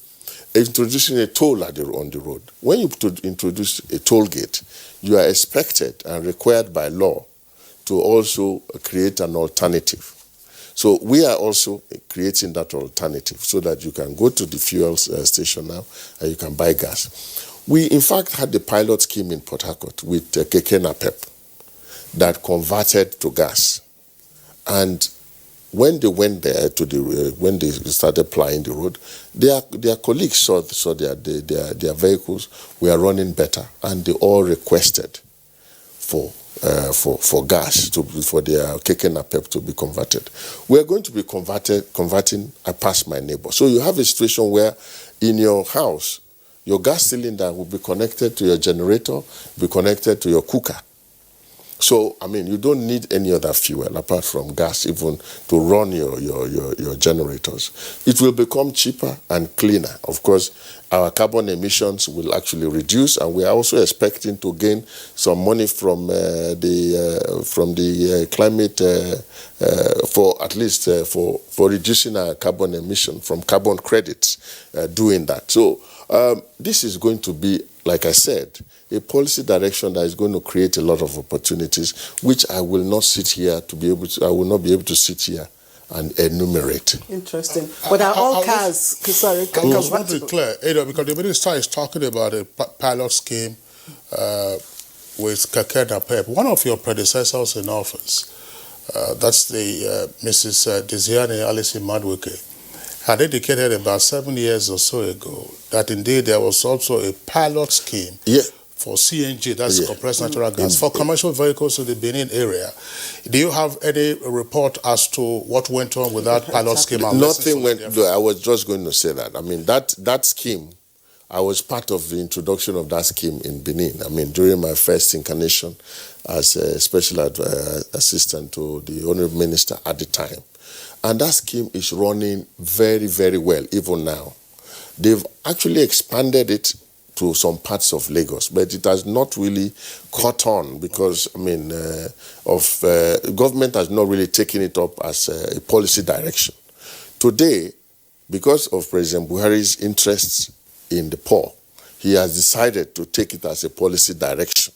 S3: Introducing a toll on the road. When you introduce a toll gate, you are expected and required by law to also create an alternative. So we are also creating that alternative so that you can go to the fuel station now and you can buy gas. We, in fact, had the pilot scheme in Port Harcourt with Keke Napep that converted to gas. And when they went there when they started plying the road, their colleagues saw their vehicles were running better, and they all requested for gas for their Keke Napep to be converted. We are going to be converting I Pass My Neighbor. So you have a situation where in your house, your gas cylinder will be connected to your generator, be connected to your cooker. So, I mean, you don't need any other fuel apart from gas even to run your generators. It will become cheaper and cleaner. Of course, our carbon emissions will actually reduce, and we are also expecting to gain some money from the climate for at least for reducing our carbon emission from carbon credits doing that. So this is going to be, like I said, a policy direction that is going to create a lot of opportunities, which I will not sit here to be able to. I will not be able to sit here and enumerate.
S1: Interesting. But are all cars? Sorry,
S2: I just want to be clear, because the minister is talking about a pilot scheme with Keke Napep. One of your predecessors in office, that's the Mrs. Desiane Alison Madwike, had indicated about 7 years or so ago that indeed there was also a pilot scheme for CNG, that's compressed natural gas, for commercial vehicles in the Benin area. Do you have any report as to what went on with that pilot scheme?
S3: Nothing went. I was just going to say that. I mean, that scheme, I was part of the introduction of that scheme in Benin. I mean, during my first incarnation as a special assistant to the Honorable Minister at the time. And that scheme is running very, very well, even now. They've actually expanded it to some parts of Lagos, but it has not really caught on because, I mean, government has not really taken it up as a policy direction. Today, because of President Buhari's interests in the poor, he has decided to take it as a policy direction.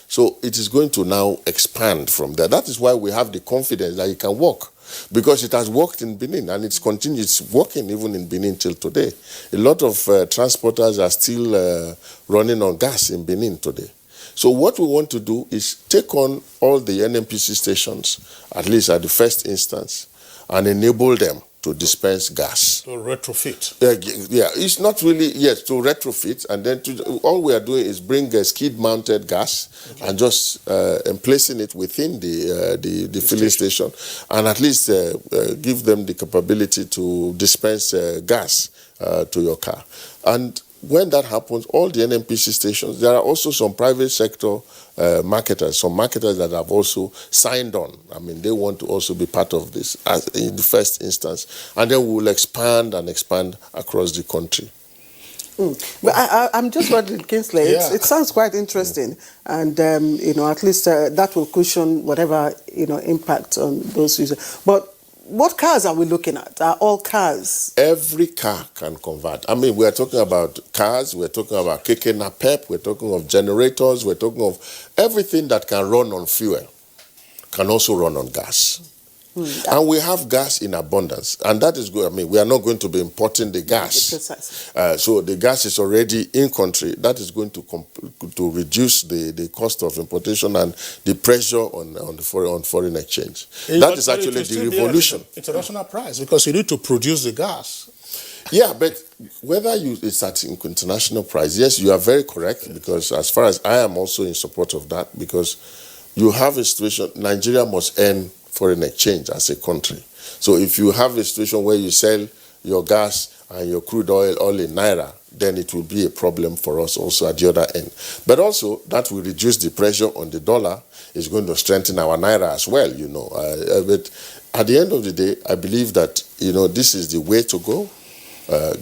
S3: So it is going to now expand from there. That is why we have the confidence that it can work, because it has worked in Benin and it's working even in Benin till today. A lot of transporters are still running on gas in Benin today. So what we want to do is take on all the NNPC stations, at least at the first instance, and enable them to dispense gas.
S2: To retrofit.
S3: Yeah, it's not really, yes, to retrofit, and then all we are doing is bring a skid-mounted gas and just placing it within the filling station, and at least give them the capability to dispense gas to your car. And when that happens, all the NNPC stations, there are also some private sector marketers, some marketers that have also signed on. I mean, they want to also be part of this as in the first instance. And then we will expand and expand across the country.
S1: But I'm just wondering, Kingsley, it sounds quite interesting. And, at least that will cushion whatever, impact on those users. But what cars are we looking at? Are all cars?
S3: Every car can convert. I mean, we're talking about cars, we're talking about Keke Napep, we're talking of generators, we're talking of everything that can run on fuel can also run on gas. And we have gas in abundance, and that is good. I mean, we are not going to be importing the gas. So the gas is already in country. That is going to reduce the cost of importation and the pressure on foreign exchange. That is actually the revolution.
S2: International price, because you need to produce the gas.
S3: Yeah, but whether it's at international price, yes, you are very correct, because as far as I am also in support of that, because you have a situation, Nigeria must earn foreign exchange as a country. So if you have a situation where you sell your gas and your crude oil all in naira, then it will be a problem for us also at the other end. But also that will reduce the pressure on the dollar. It's going to strengthen our naira as well, But at the end of the day, I believe that, this is the way to go.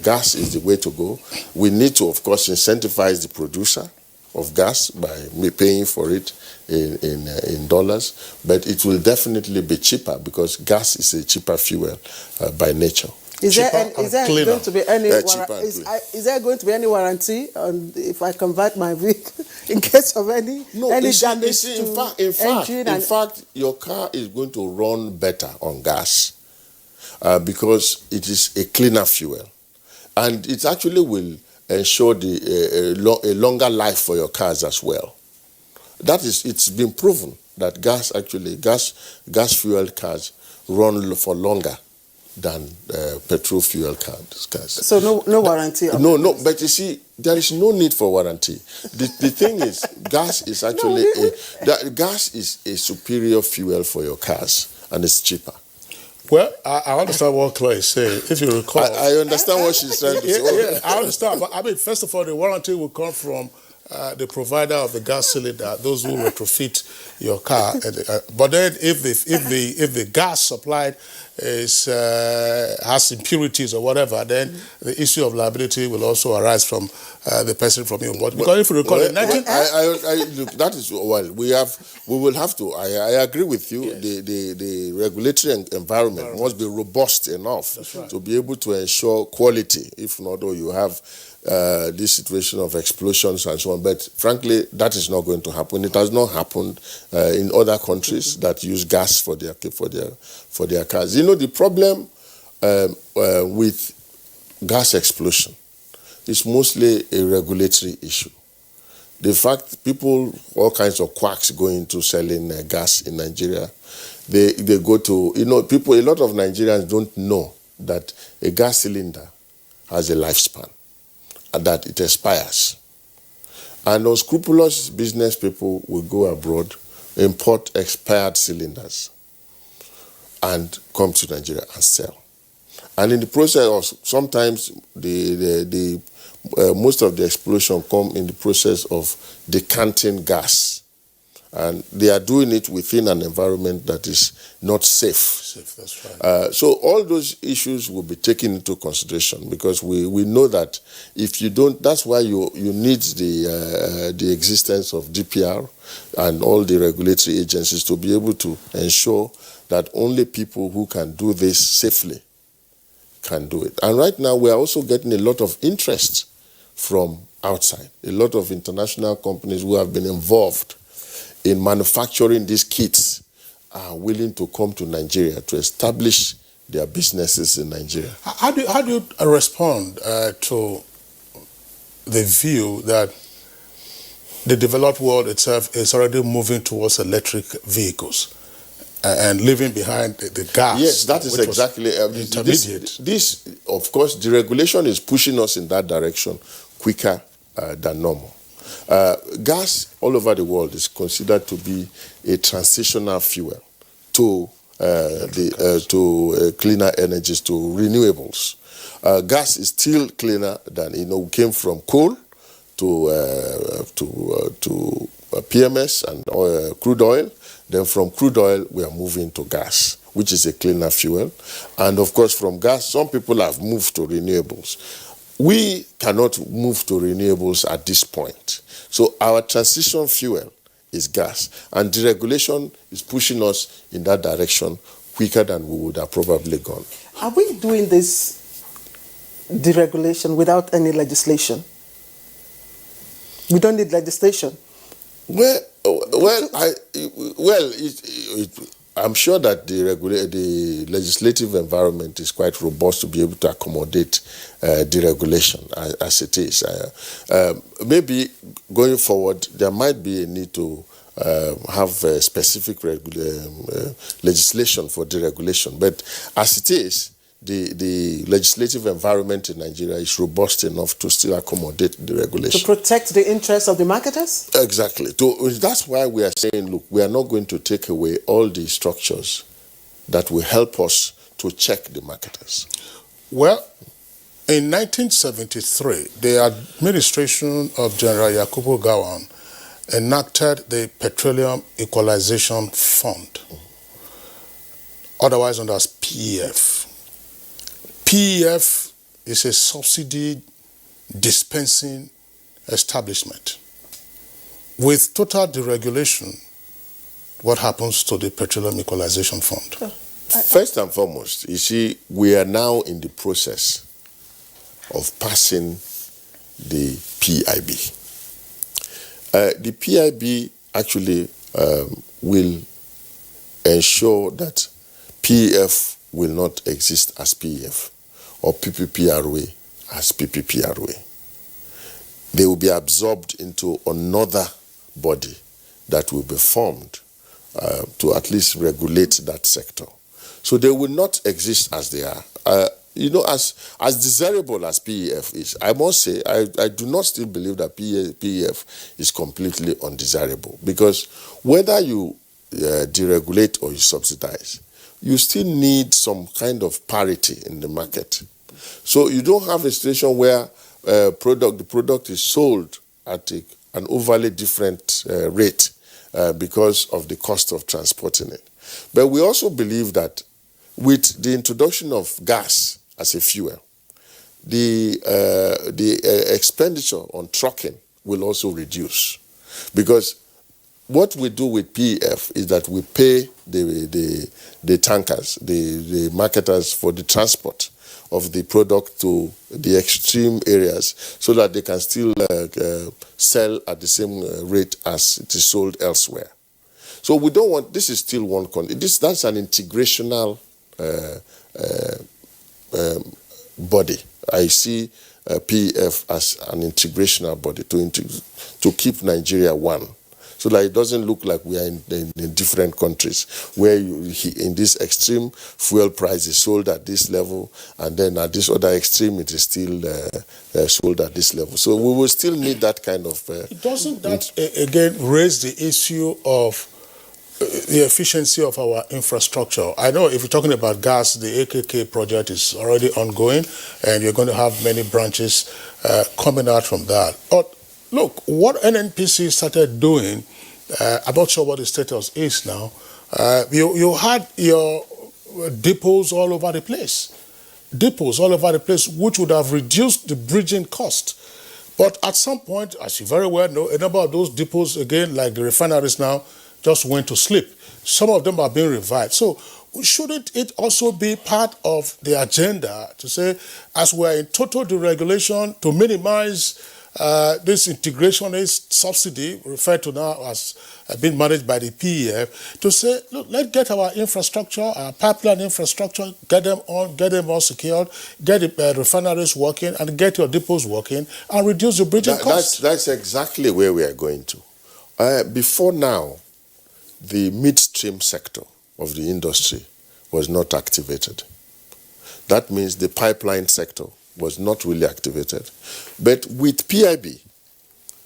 S3: Gas is the way to go. We need to, of course, incentivize the producer of gas by paying for it in dollars, but it will definitely be cheaper, because gas is a cheaper fuel by nature.
S1: Is there going to be any warranty on if I convert my vehicle in case of any damage to engine?
S3: In fact, your car is going to run better on gas because it is a cleaner fuel, and it actually will ensure a longer life for your cars as well. It's been proven that gas fuel cars run for longer than petrol fuel cars.
S1: So no warranty?
S3: No, but you see, there is no need for warranty. The thing is, gas is actually gas is a superior fuel for your cars, and it's cheaper.
S2: Well, I understand what Claire is saying. If you recall,
S3: I understand what she's trying to say.
S2: Yeah, I understand. But I mean, first of all, the warranty will come from the provider of the gas cylinder, those who retrofit your car. But then, if the gas supplied has impurities or whatever, then the issue of liability will also arise from the person from your body. Because if you recall,
S3: look, that is we will have to. I agree with you. Yes. The regulatory environment must be robust enough to be able to ensure quality. If not, you have this situation of explosions and so on. But frankly, that is not going to happen. It has not happened in other countries that use gas for their cars. The problem with gas explosion is mostly a regulatory issue. The fact all kinds of quacks go into selling gas in Nigeria. They go to, a lot of Nigerians don't know that a gas cylinder has a lifespan and that it expires. And unscrupulous business people will go abroad, import expired cylinders, and come to Nigeria and sell. And in the process, sometimes most of the explosion come in the process of decanting gas. And they are doing it within an environment that is not safe.
S2: That's right.
S3: So all those issues will be taken into consideration, because we know that if you don't, that's why you need the existence of DPR and all the regulatory agencies to be able to ensure that only people who can do this safely can do it. And right now we are also getting a lot of interest from outside. A lot of international companies who have been involved in manufacturing these kits are willing to come to Nigeria to establish their businesses in Nigeria.
S2: How do you respond to the view that the developed world itself is already moving towards electric vehicles and leaving behind the gas?
S3: Yes, that is exactly
S2: intermediate.
S3: This, of course, deregulation is pushing us in that direction quicker than normal. Gas all over the world is considered to be a transitional fuel to cleaner energies, to renewables. Gas is still cleaner than, we came from coal to PMS and crude oil. Then from crude oil, we are moving to gas, which is a cleaner fuel. And of course, from gas, some people have moved to renewables. We cannot move to renewables at this point. So our transition fuel is gas. And deregulation is pushing us in that direction quicker than we would have probably gone.
S1: Are we doing this deregulation without any legislation? We don't need legislation.
S3: I I'm sure that the legislative environment is quite robust to be able to accommodate deregulation as it is. Maybe going forward, there might be a need to have a specific legislation for deregulation. But as it is, the legislative environment in Nigeria is robust enough to still accommodate the regulation.
S1: To protect the interests of the marketers?
S3: Exactly. That's why we are saying, look, we are not going to take away all the structures that will help us to check the marketers.
S2: Well, in 1973, the administration of General Yakubu Gowon enacted the Petroleum Equalization Fund, otherwise known as PEF. PEF is a subsidy dispensing establishment. With total deregulation, what happens to the Petroleum Equalization Fund?
S3: First and foremost, you see, we are now in the process of passing the PIB. The PIB actually will ensure that PEF will not exist as PEF or PPPROA as PPPROA. They will be absorbed into another body that will be formed to at least regulate that sector. So they will not exist as they are. As desirable as PEF is, I must say, I do not still believe that PEF is completely undesirable, because whether you deregulate or you subsidize, you still need some kind of parity in the market. So you don't have a situation where the product is sold at an overly different rate because of the cost of transporting it. But we also believe that with the introduction of gas as a fuel, the expenditure on trucking will also reduce, because what we do with PEF is that we pay the tankers, the marketers, for the transport of the product to the extreme areas, so that they can still sell at the same rate as it is sold elsewhere. So we don't want, this is still one country. That's an integrational body. I see PEF as an integrational body to keep Nigeria one, so that it doesn't look like we are in different countries where in this extreme fuel price is sold at this level, and then at this other extreme it is still sold at this level. So we will still need that kind of...
S2: Doesn't that again raise the issue of the efficiency of our infrastructure? I know if you're talking about gas, the AKK project is already ongoing, and you're going to have many branches coming out from that. But look, what NNPC started doing, I'm not sure what the status is now. You had your depots all over the place. Which would have reduced the bridging cost. But at some point, as you very well know, a number of those depots, again, like the refineries now, just went to sleep. Some of them are being revived. So shouldn't it also be part of the agenda to say, as we're in total deregulation, to minimize this integrationist subsidy, referred to now as being managed by the PEF, to say, look, let's get our infrastructure, our pipeline infrastructure, get them all secured, get the refineries working, and get your depots working, and reduce the bridging costs.
S3: That's exactly where we are going to. Before now, the midstream sector of the industry was not activated. That means the pipeline sector was not really activated. But with PIB,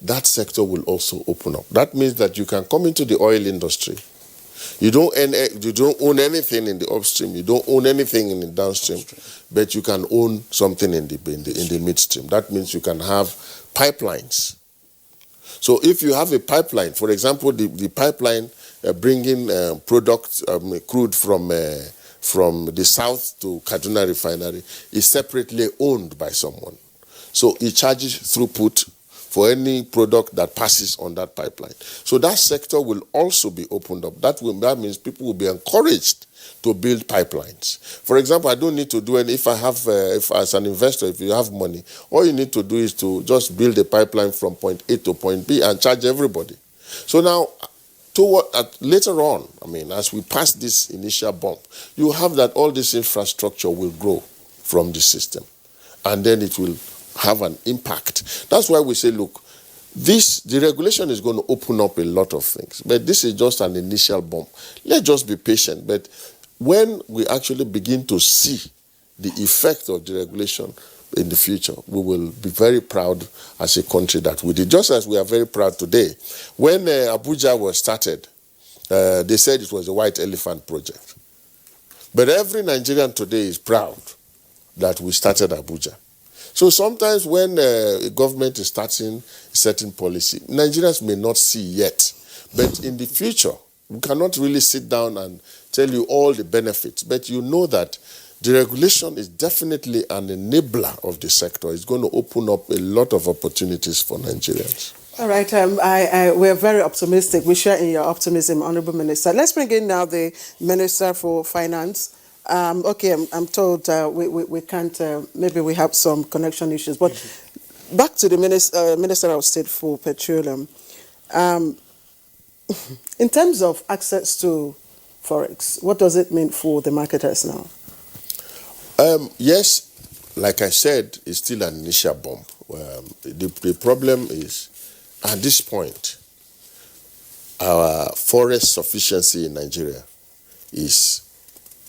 S3: that sector will also open up. That means that you can come into the oil industry. You don't own anything in the upstream. You don't own anything in the downstream, but you can own something in the midstream. That means you can have pipelines. So if you have a pipeline, for example, the pipeline bringing crude from the south to Kaduna refinery is separately owned by someone. So it charges throughput for any product that passes on that pipeline. So that sector will also be opened up. That means people will be encouraged to build pipelines. For example, I don't need to do any, if as an investor, if you have money, all you need to do is to just build a pipeline from point A to point B and charge everybody. So now, later on, I mean, as we pass this initial bump, you have that all this infrastructure will grow from the system, and then it will have an impact. That's why we say, look, the regulation is going to open up a lot of things, but this is just an initial bump. Let's just be patient. But when we actually begin to see the effect of the regulation in the future, we will be very proud as a country that we did, just as we are very proud today. When Abuja was started, they said it was a white elephant project. But every Nigerian today is proud that we started Abuja. So sometimes when a government is starting a certain policy, Nigerians may not see yet. But in the future, we cannot really sit down and tell you all the benefits. But you know that deregulation is definitely an enabler of the sector. It's going to open up a lot of opportunities for Nigerians.
S1: All right, we're very optimistic. We share in your optimism, Honorable Minister. Let's bring in now the Minister for Finance. Okay, I'm told we can't, maybe we have some connection issues, but back to the Minister of State for Petroleum. In terms of access to Forex, what does it mean for the marketers now?
S3: Yes, like I said, it's still an initial bump. The problem is, at this point, our Forex sufficiency in Nigeria is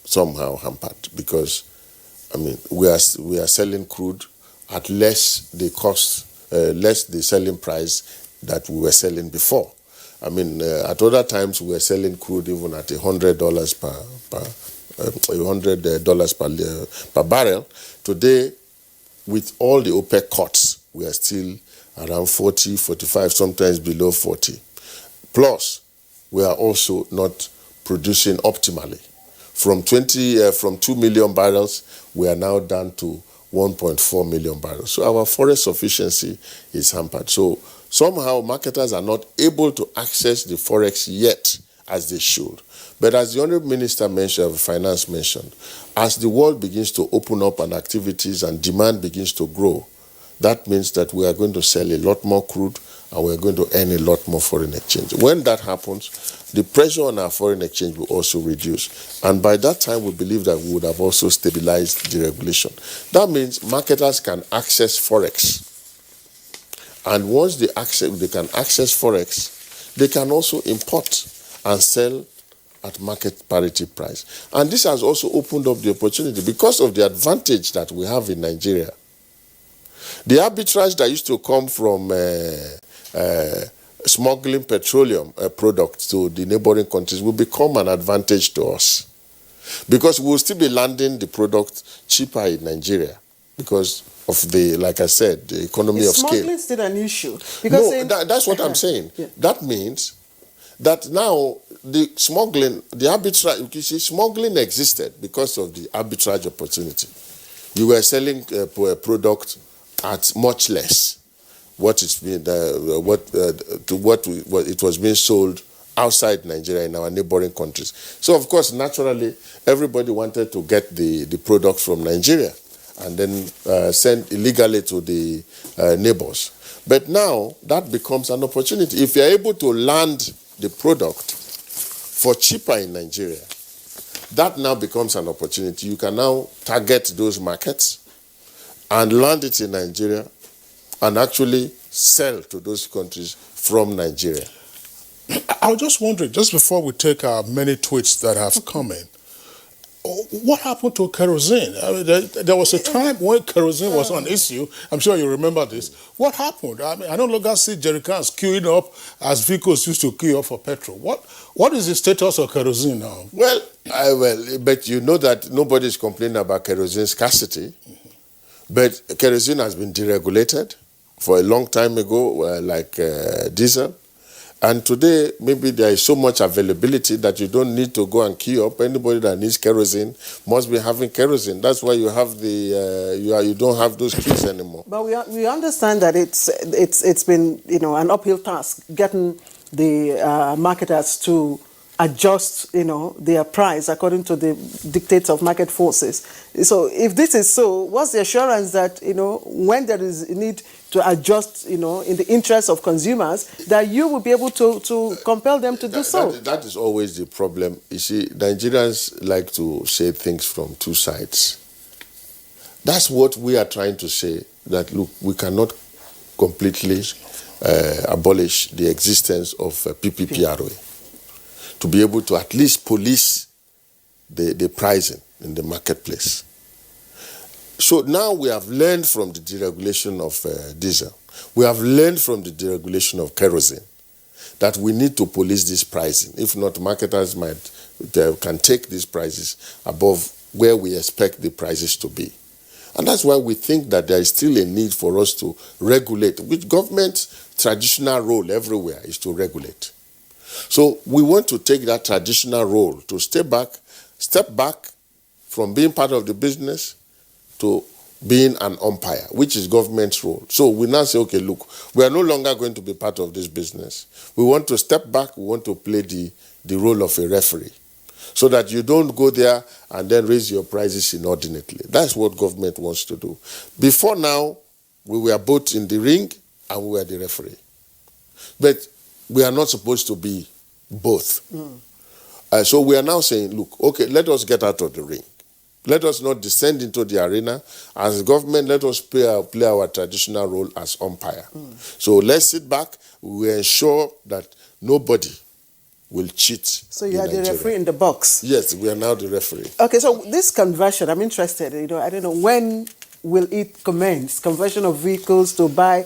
S3: somehow hampered because, I mean, we are selling crude at less the cost, less the selling price that we were selling before. I mean, at other times we were selling crude even at $100 per barrel. Today, with all the OPEC cuts, we are still around 40, 45, sometimes below 40. Plus, we are also not producing optimally. From 2 million barrels, we are now down to 1.4 million barrels. So our forest sufficiency is hampered. So somehow marketers are not able to access the forex yet as they should. But as the Honourable Minister of Finance mentioned, as the world begins to open up and activities and demand begins to grow, that means that we are going to sell a lot more crude and we are going to earn a lot more foreign exchange. When that happens, the pressure on our foreign exchange will also reduce. And by that time, we believe that we would have also stabilized deregulation. That means marketers can access forex. And once they can access forex, they can also import and sell at market parity price. And this has also opened up the opportunity because of the advantage that we have in Nigeria. The arbitrage that used to come from smuggling petroleum products to the neighboring countries will become an advantage to us. Because we will still be landing the product cheaper in Nigeria because of the, like I said, the economy of scale. Is
S1: smuggling still an issue? Because
S3: no, that's what I'm saying. Yeah. That means that now the smuggling, the arbitrage, you see, smuggling existed because of the arbitrage opportunity. You were selling a product at much less what it's been what it was being sold outside Nigeria in our neighboring countries. So of course, naturally, everybody wanted to get the product from Nigeria and then send illegally to the neighbors. But now that becomes an opportunity. If you're able to land the product for cheaper in Nigeria, that now becomes an opportunity. You can now target those markets and land it in Nigeria and actually sell to those countries from Nigeria.
S2: I was just wondering, just before we take our many tweets that have come in, what happened to kerosene? I mean, there was a time when kerosene was an issue. I'm sure you remember this. What happened? I mean, I no longer see jerrycans queuing up as vehicles used to queue up for petrol. What is the status of kerosene now?
S3: Well, but you know that nobody is complaining about kerosene scarcity. But kerosene has been deregulated for a long time ago, like diesel. And today, maybe there is so much availability that you don't need to go and queue up. Anybody that needs kerosene must be having kerosene. That's why you have you don't have those queues anymore.
S1: But we understand that it's been an uphill task getting the marketers to adjust their price according to the dictates of market forces. So if this is so, what's the assurance that when there is a need to adjust, in the interest of consumers, that you will be able to compel them to do so.
S3: That is always the problem. You see, Nigerians like to say things from two sides. That's what we are trying to say, that look, we cannot completely abolish the existence of PPPROA, to be able to at least police the pricing in the marketplace. So now we have learned from the deregulation of diesel, we have learned from the deregulation of kerosene, that we need to police this pricing. If not, marketers can take these prices above where we expect the prices to be. And that's why we think that there is still a need for us to regulate, which government's traditional role everywhere is to regulate. So we want to take that traditional role to step back from being part of the business to being an umpire, which is government's role. So we now say, okay, look, we are no longer going to be part of this business. We want to step back, we want to play the role of a referee, so that you don't go there and then raise your prices inordinately. That's what government wants to do. Before now, we were both in the ring and we were the referee. But we are not supposed to be both. So we are now saying, look, okay, let us get out of the ring. Let us not descend into the arena. As government, let us play our traditional role as umpire. So let's sit back. We ensure that nobody will cheat.
S1: So you are the referee in the box?
S3: Yes, we are now the referee.
S1: Okay, so this conversion, I'm interested, I don't know, when will it commence? Conversion of vehicles to buy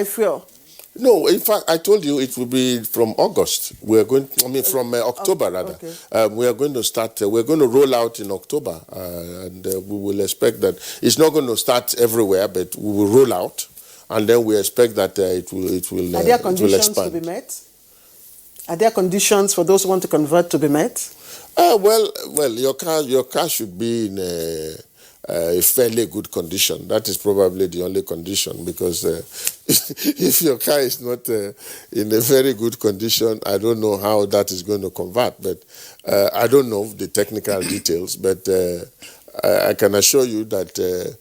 S1: fuel?
S3: No, in fact, I told you it will be from August. From October rather. Okay. We are going to start. We're going to roll out in October, and we will expect that it's not going to start everywhere, but we will roll out, and then we expect that it will expand.
S1: Are there conditions to be met? Are there conditions for those who want to convert to be met?
S3: Well, your car should be in a fairly good condition. That is probably the only condition, because if your car is not in a very good condition, I don't know how that is going to convert. But I don't know the technical details, but I can assure you that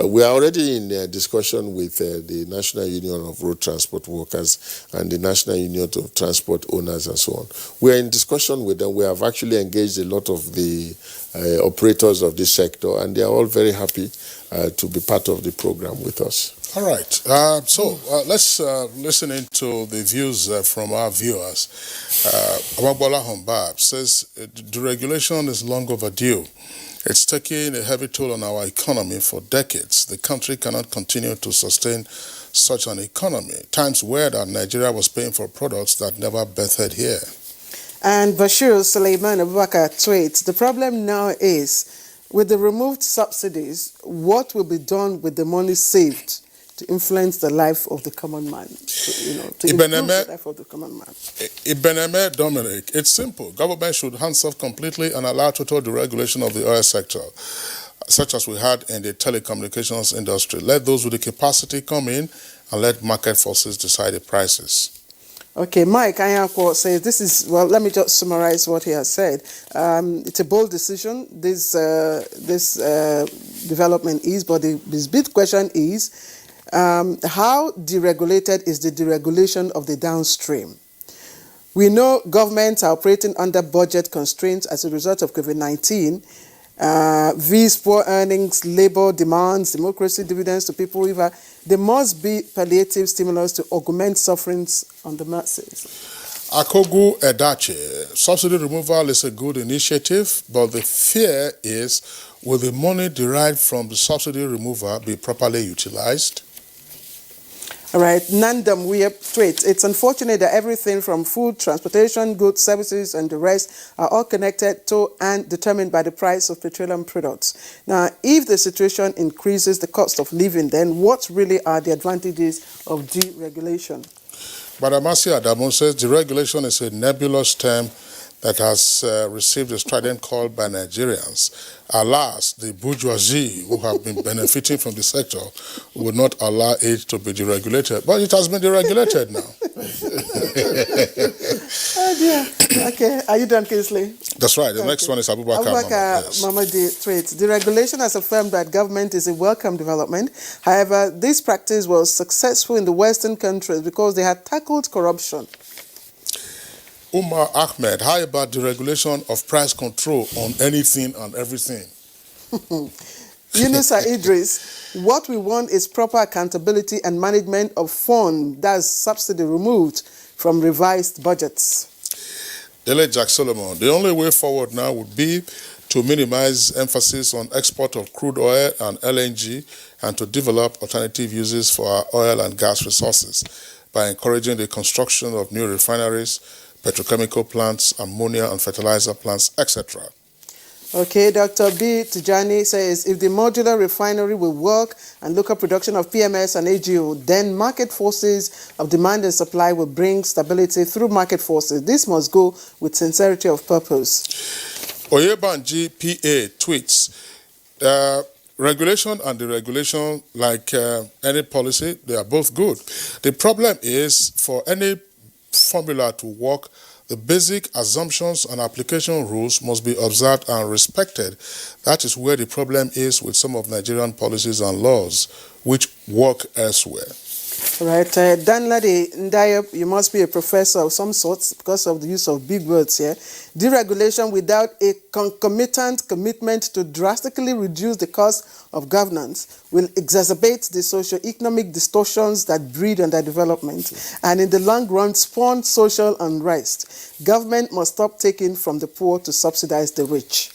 S3: we are already in discussion with the National Union of Road Transport Workers and the National Union of Transport Owners and so on. We are in discussion with them. We have actually engaged a lot of the operators of this sector, and they are all very happy to be part of the program with us.
S2: All right. So let's listen into the views from our viewers. Amabola Hombab says deregulation is long overdue. It's taking a heavy toll on our economy for decades. The country cannot continue to sustain such an economy. Times were that Nigeria was paying for products that never birthed here. And
S1: Bashir Suleiman Abubakar tweets, the problem now is, with the removed subsidies, what will be done with the money saved to influence the life of the common man, to improve the life of the common man?
S2: Ibeneme Dominic, it's simple. Government should hands off completely and allow total deregulation of the oil sector, such as we had in the telecommunications industry. Let those with the capacity come in and let market forces decide the prices.
S1: Okay, Mike Anyako says, let me just summarize what he has said. It's a bold decision, this development is, but this big question is, how deregulated is the deregulation of the downstream? We know governments are operating under budget constraints as a result of COVID-19. These poor earnings, labor demands, democracy dividends to people. There must be palliative stimulus to augment sufferings on the masses.
S2: Akogu Edache, subsidy removal is a good initiative, but the fear is, will the money derived from the subsidy removal be properly utilized?
S1: All right, Nandam, it's unfortunate that everything from food, transportation, goods, services, and the rest are all connected to and determined by the price of petroleum products. Now, if the situation increases the cost of living, then what really are the advantages of deregulation?
S2: Badamasi Adamon says deregulation is a nebulous term that has received a strident call by Nigerians. Alas, the bourgeoisie who have been benefiting from the sector would not allow it to be deregulated. But it has been deregulated now.
S1: Oh dear. Okay, are you done, Kingsley?
S2: That's right. The next one is Abubakar
S1: Mamadi tweets. Deregulation has affirmed that government is a welcome development. However, this practice was successful in the Western countries because they had tackled corruption.
S2: Umar Ahmed, how about deregulation of price control on anything and everything?
S1: Yunusa Idris, what we want is proper accountability and management of funds, that's subsidy removed from revised budgets.
S2: Dele Jack Solomon, the only way forward now would be to minimize emphasis on export of crude oil and LNG and to develop alternative uses for our oil and gas resources by encouraging the construction of new refineries, petrochemical plants, ammonia and fertilizer plants, etc.
S1: Okay, Dr. B. Tijani says, if the modular refinery will work and local production of PMS and AGO, then market forces of demand and supply will bring stability through market forces. This must go with sincerity of purpose.
S2: Oyebanji PA tweets, regulation and deregulation, like any policy, they are both good. The problem is for any formula to work, the basic assumptions and application rules must be observed and respected. That is where the problem is with some of Nigerian policies and laws, which work elsewhere.
S1: Right. Danladi Ndayop, you must be a professor of some sorts because of the use of big words here. Deregulation without a concomitant commitment to drastically reduce the cost of governance will exacerbate the socio-economic distortions that breed underdevelopment and in the long run spawn social unrest. Government must stop taking from the poor to subsidize the rich.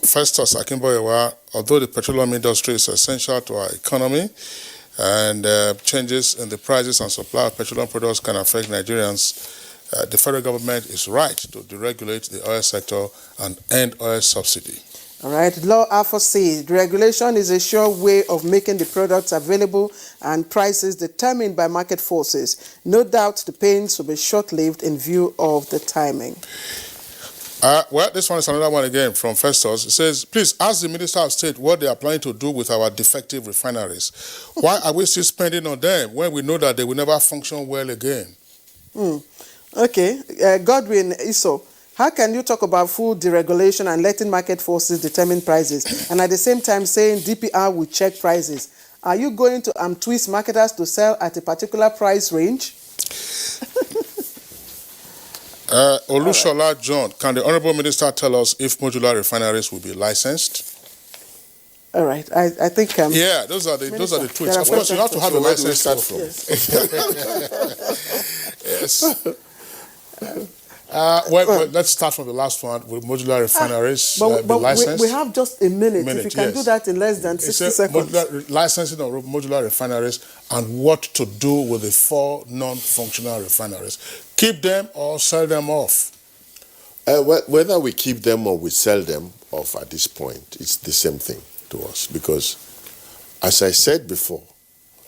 S2: Festus Akimboyewa, although the petroleum industry is essential to our economy, and changes in the prices and supply of petroleum products can affect Nigerians, the federal government is right to deregulate the oil sector and end oil subsidy.
S1: All right, Law Alpha-C, deregulation is a sure way of making the products available and prices determined by market forces. No doubt the pains will be short-lived in view of the timing.
S2: Well, this one is another one again from Festus. It says, please ask the Minister of State what they are planning to do with our defective refineries. Why are we still spending on them when we know that they will never function well again?
S1: Okay, Godwin Iso, how can you talk about full deregulation and letting market forces determine prices and at the same time saying DPR will check prices? Are you going to twist marketers to sell at a particular price range?
S2: Olushola John, can the Honourable Minister tell us if modular refineries will be licensed?
S1: All right, I think...
S2: yeah, those are the tweets. Of course, you have to have a license. Yes. Well, let's start from the last one with modular refineries.
S1: But we have just a minute. If you can do that in less than 60 seconds.
S2: Licensing of modular refineries and what to do with the 4 non-functional refineries. Keep them or sell them off?
S3: Whether we keep them or we sell them off at this point, it's the same thing to us. Because, as I said before,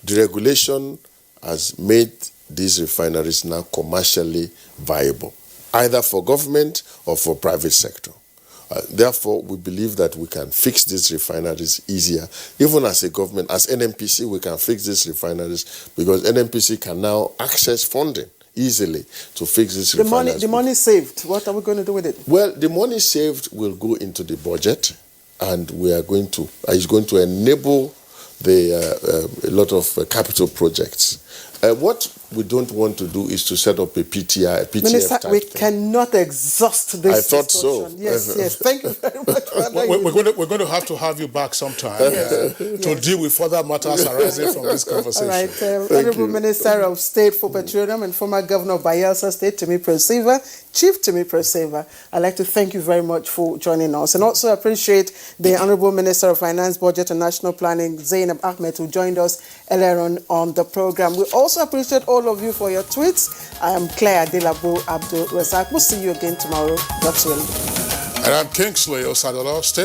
S3: deregulation has made these refineries now commercially viable, either for government or for private sector. Therefore, we believe that we can fix these refineries easier. Even as a government, as NNPC, we can fix these refineries because NNPC can now access funding easily to fix this refineries.
S1: The money saved, what are we going to do with it?
S3: Well, the money saved will go into the budget and we are going to, is going to enable a lot of capital projects. What we don't want to do is to set up a PTF
S1: Minister,
S3: type
S1: we
S3: thing.
S1: cannot exhaust this.
S3: I thought so.
S1: Yes. Thank you very much.
S2: We're going to have you back sometime to deal with further matters arising from this conversation.
S1: All right. Honourable Minister of State for Petroleum and former Governor of Bayelsa State, Timi Preseva, Chief Timi Preseva, I'd like to thank you very much for joining us. And also appreciate the Honourable Minister of Finance, Budget and National Planning, Zainab Ahmed, who joined us earlier on the program. We also appreciate all of you for your tweets. I am Claire Adelabo Abdul Razak. We'll see you again tomorrow. That's will.
S2: And I'm Kingsley Osadolo. Stay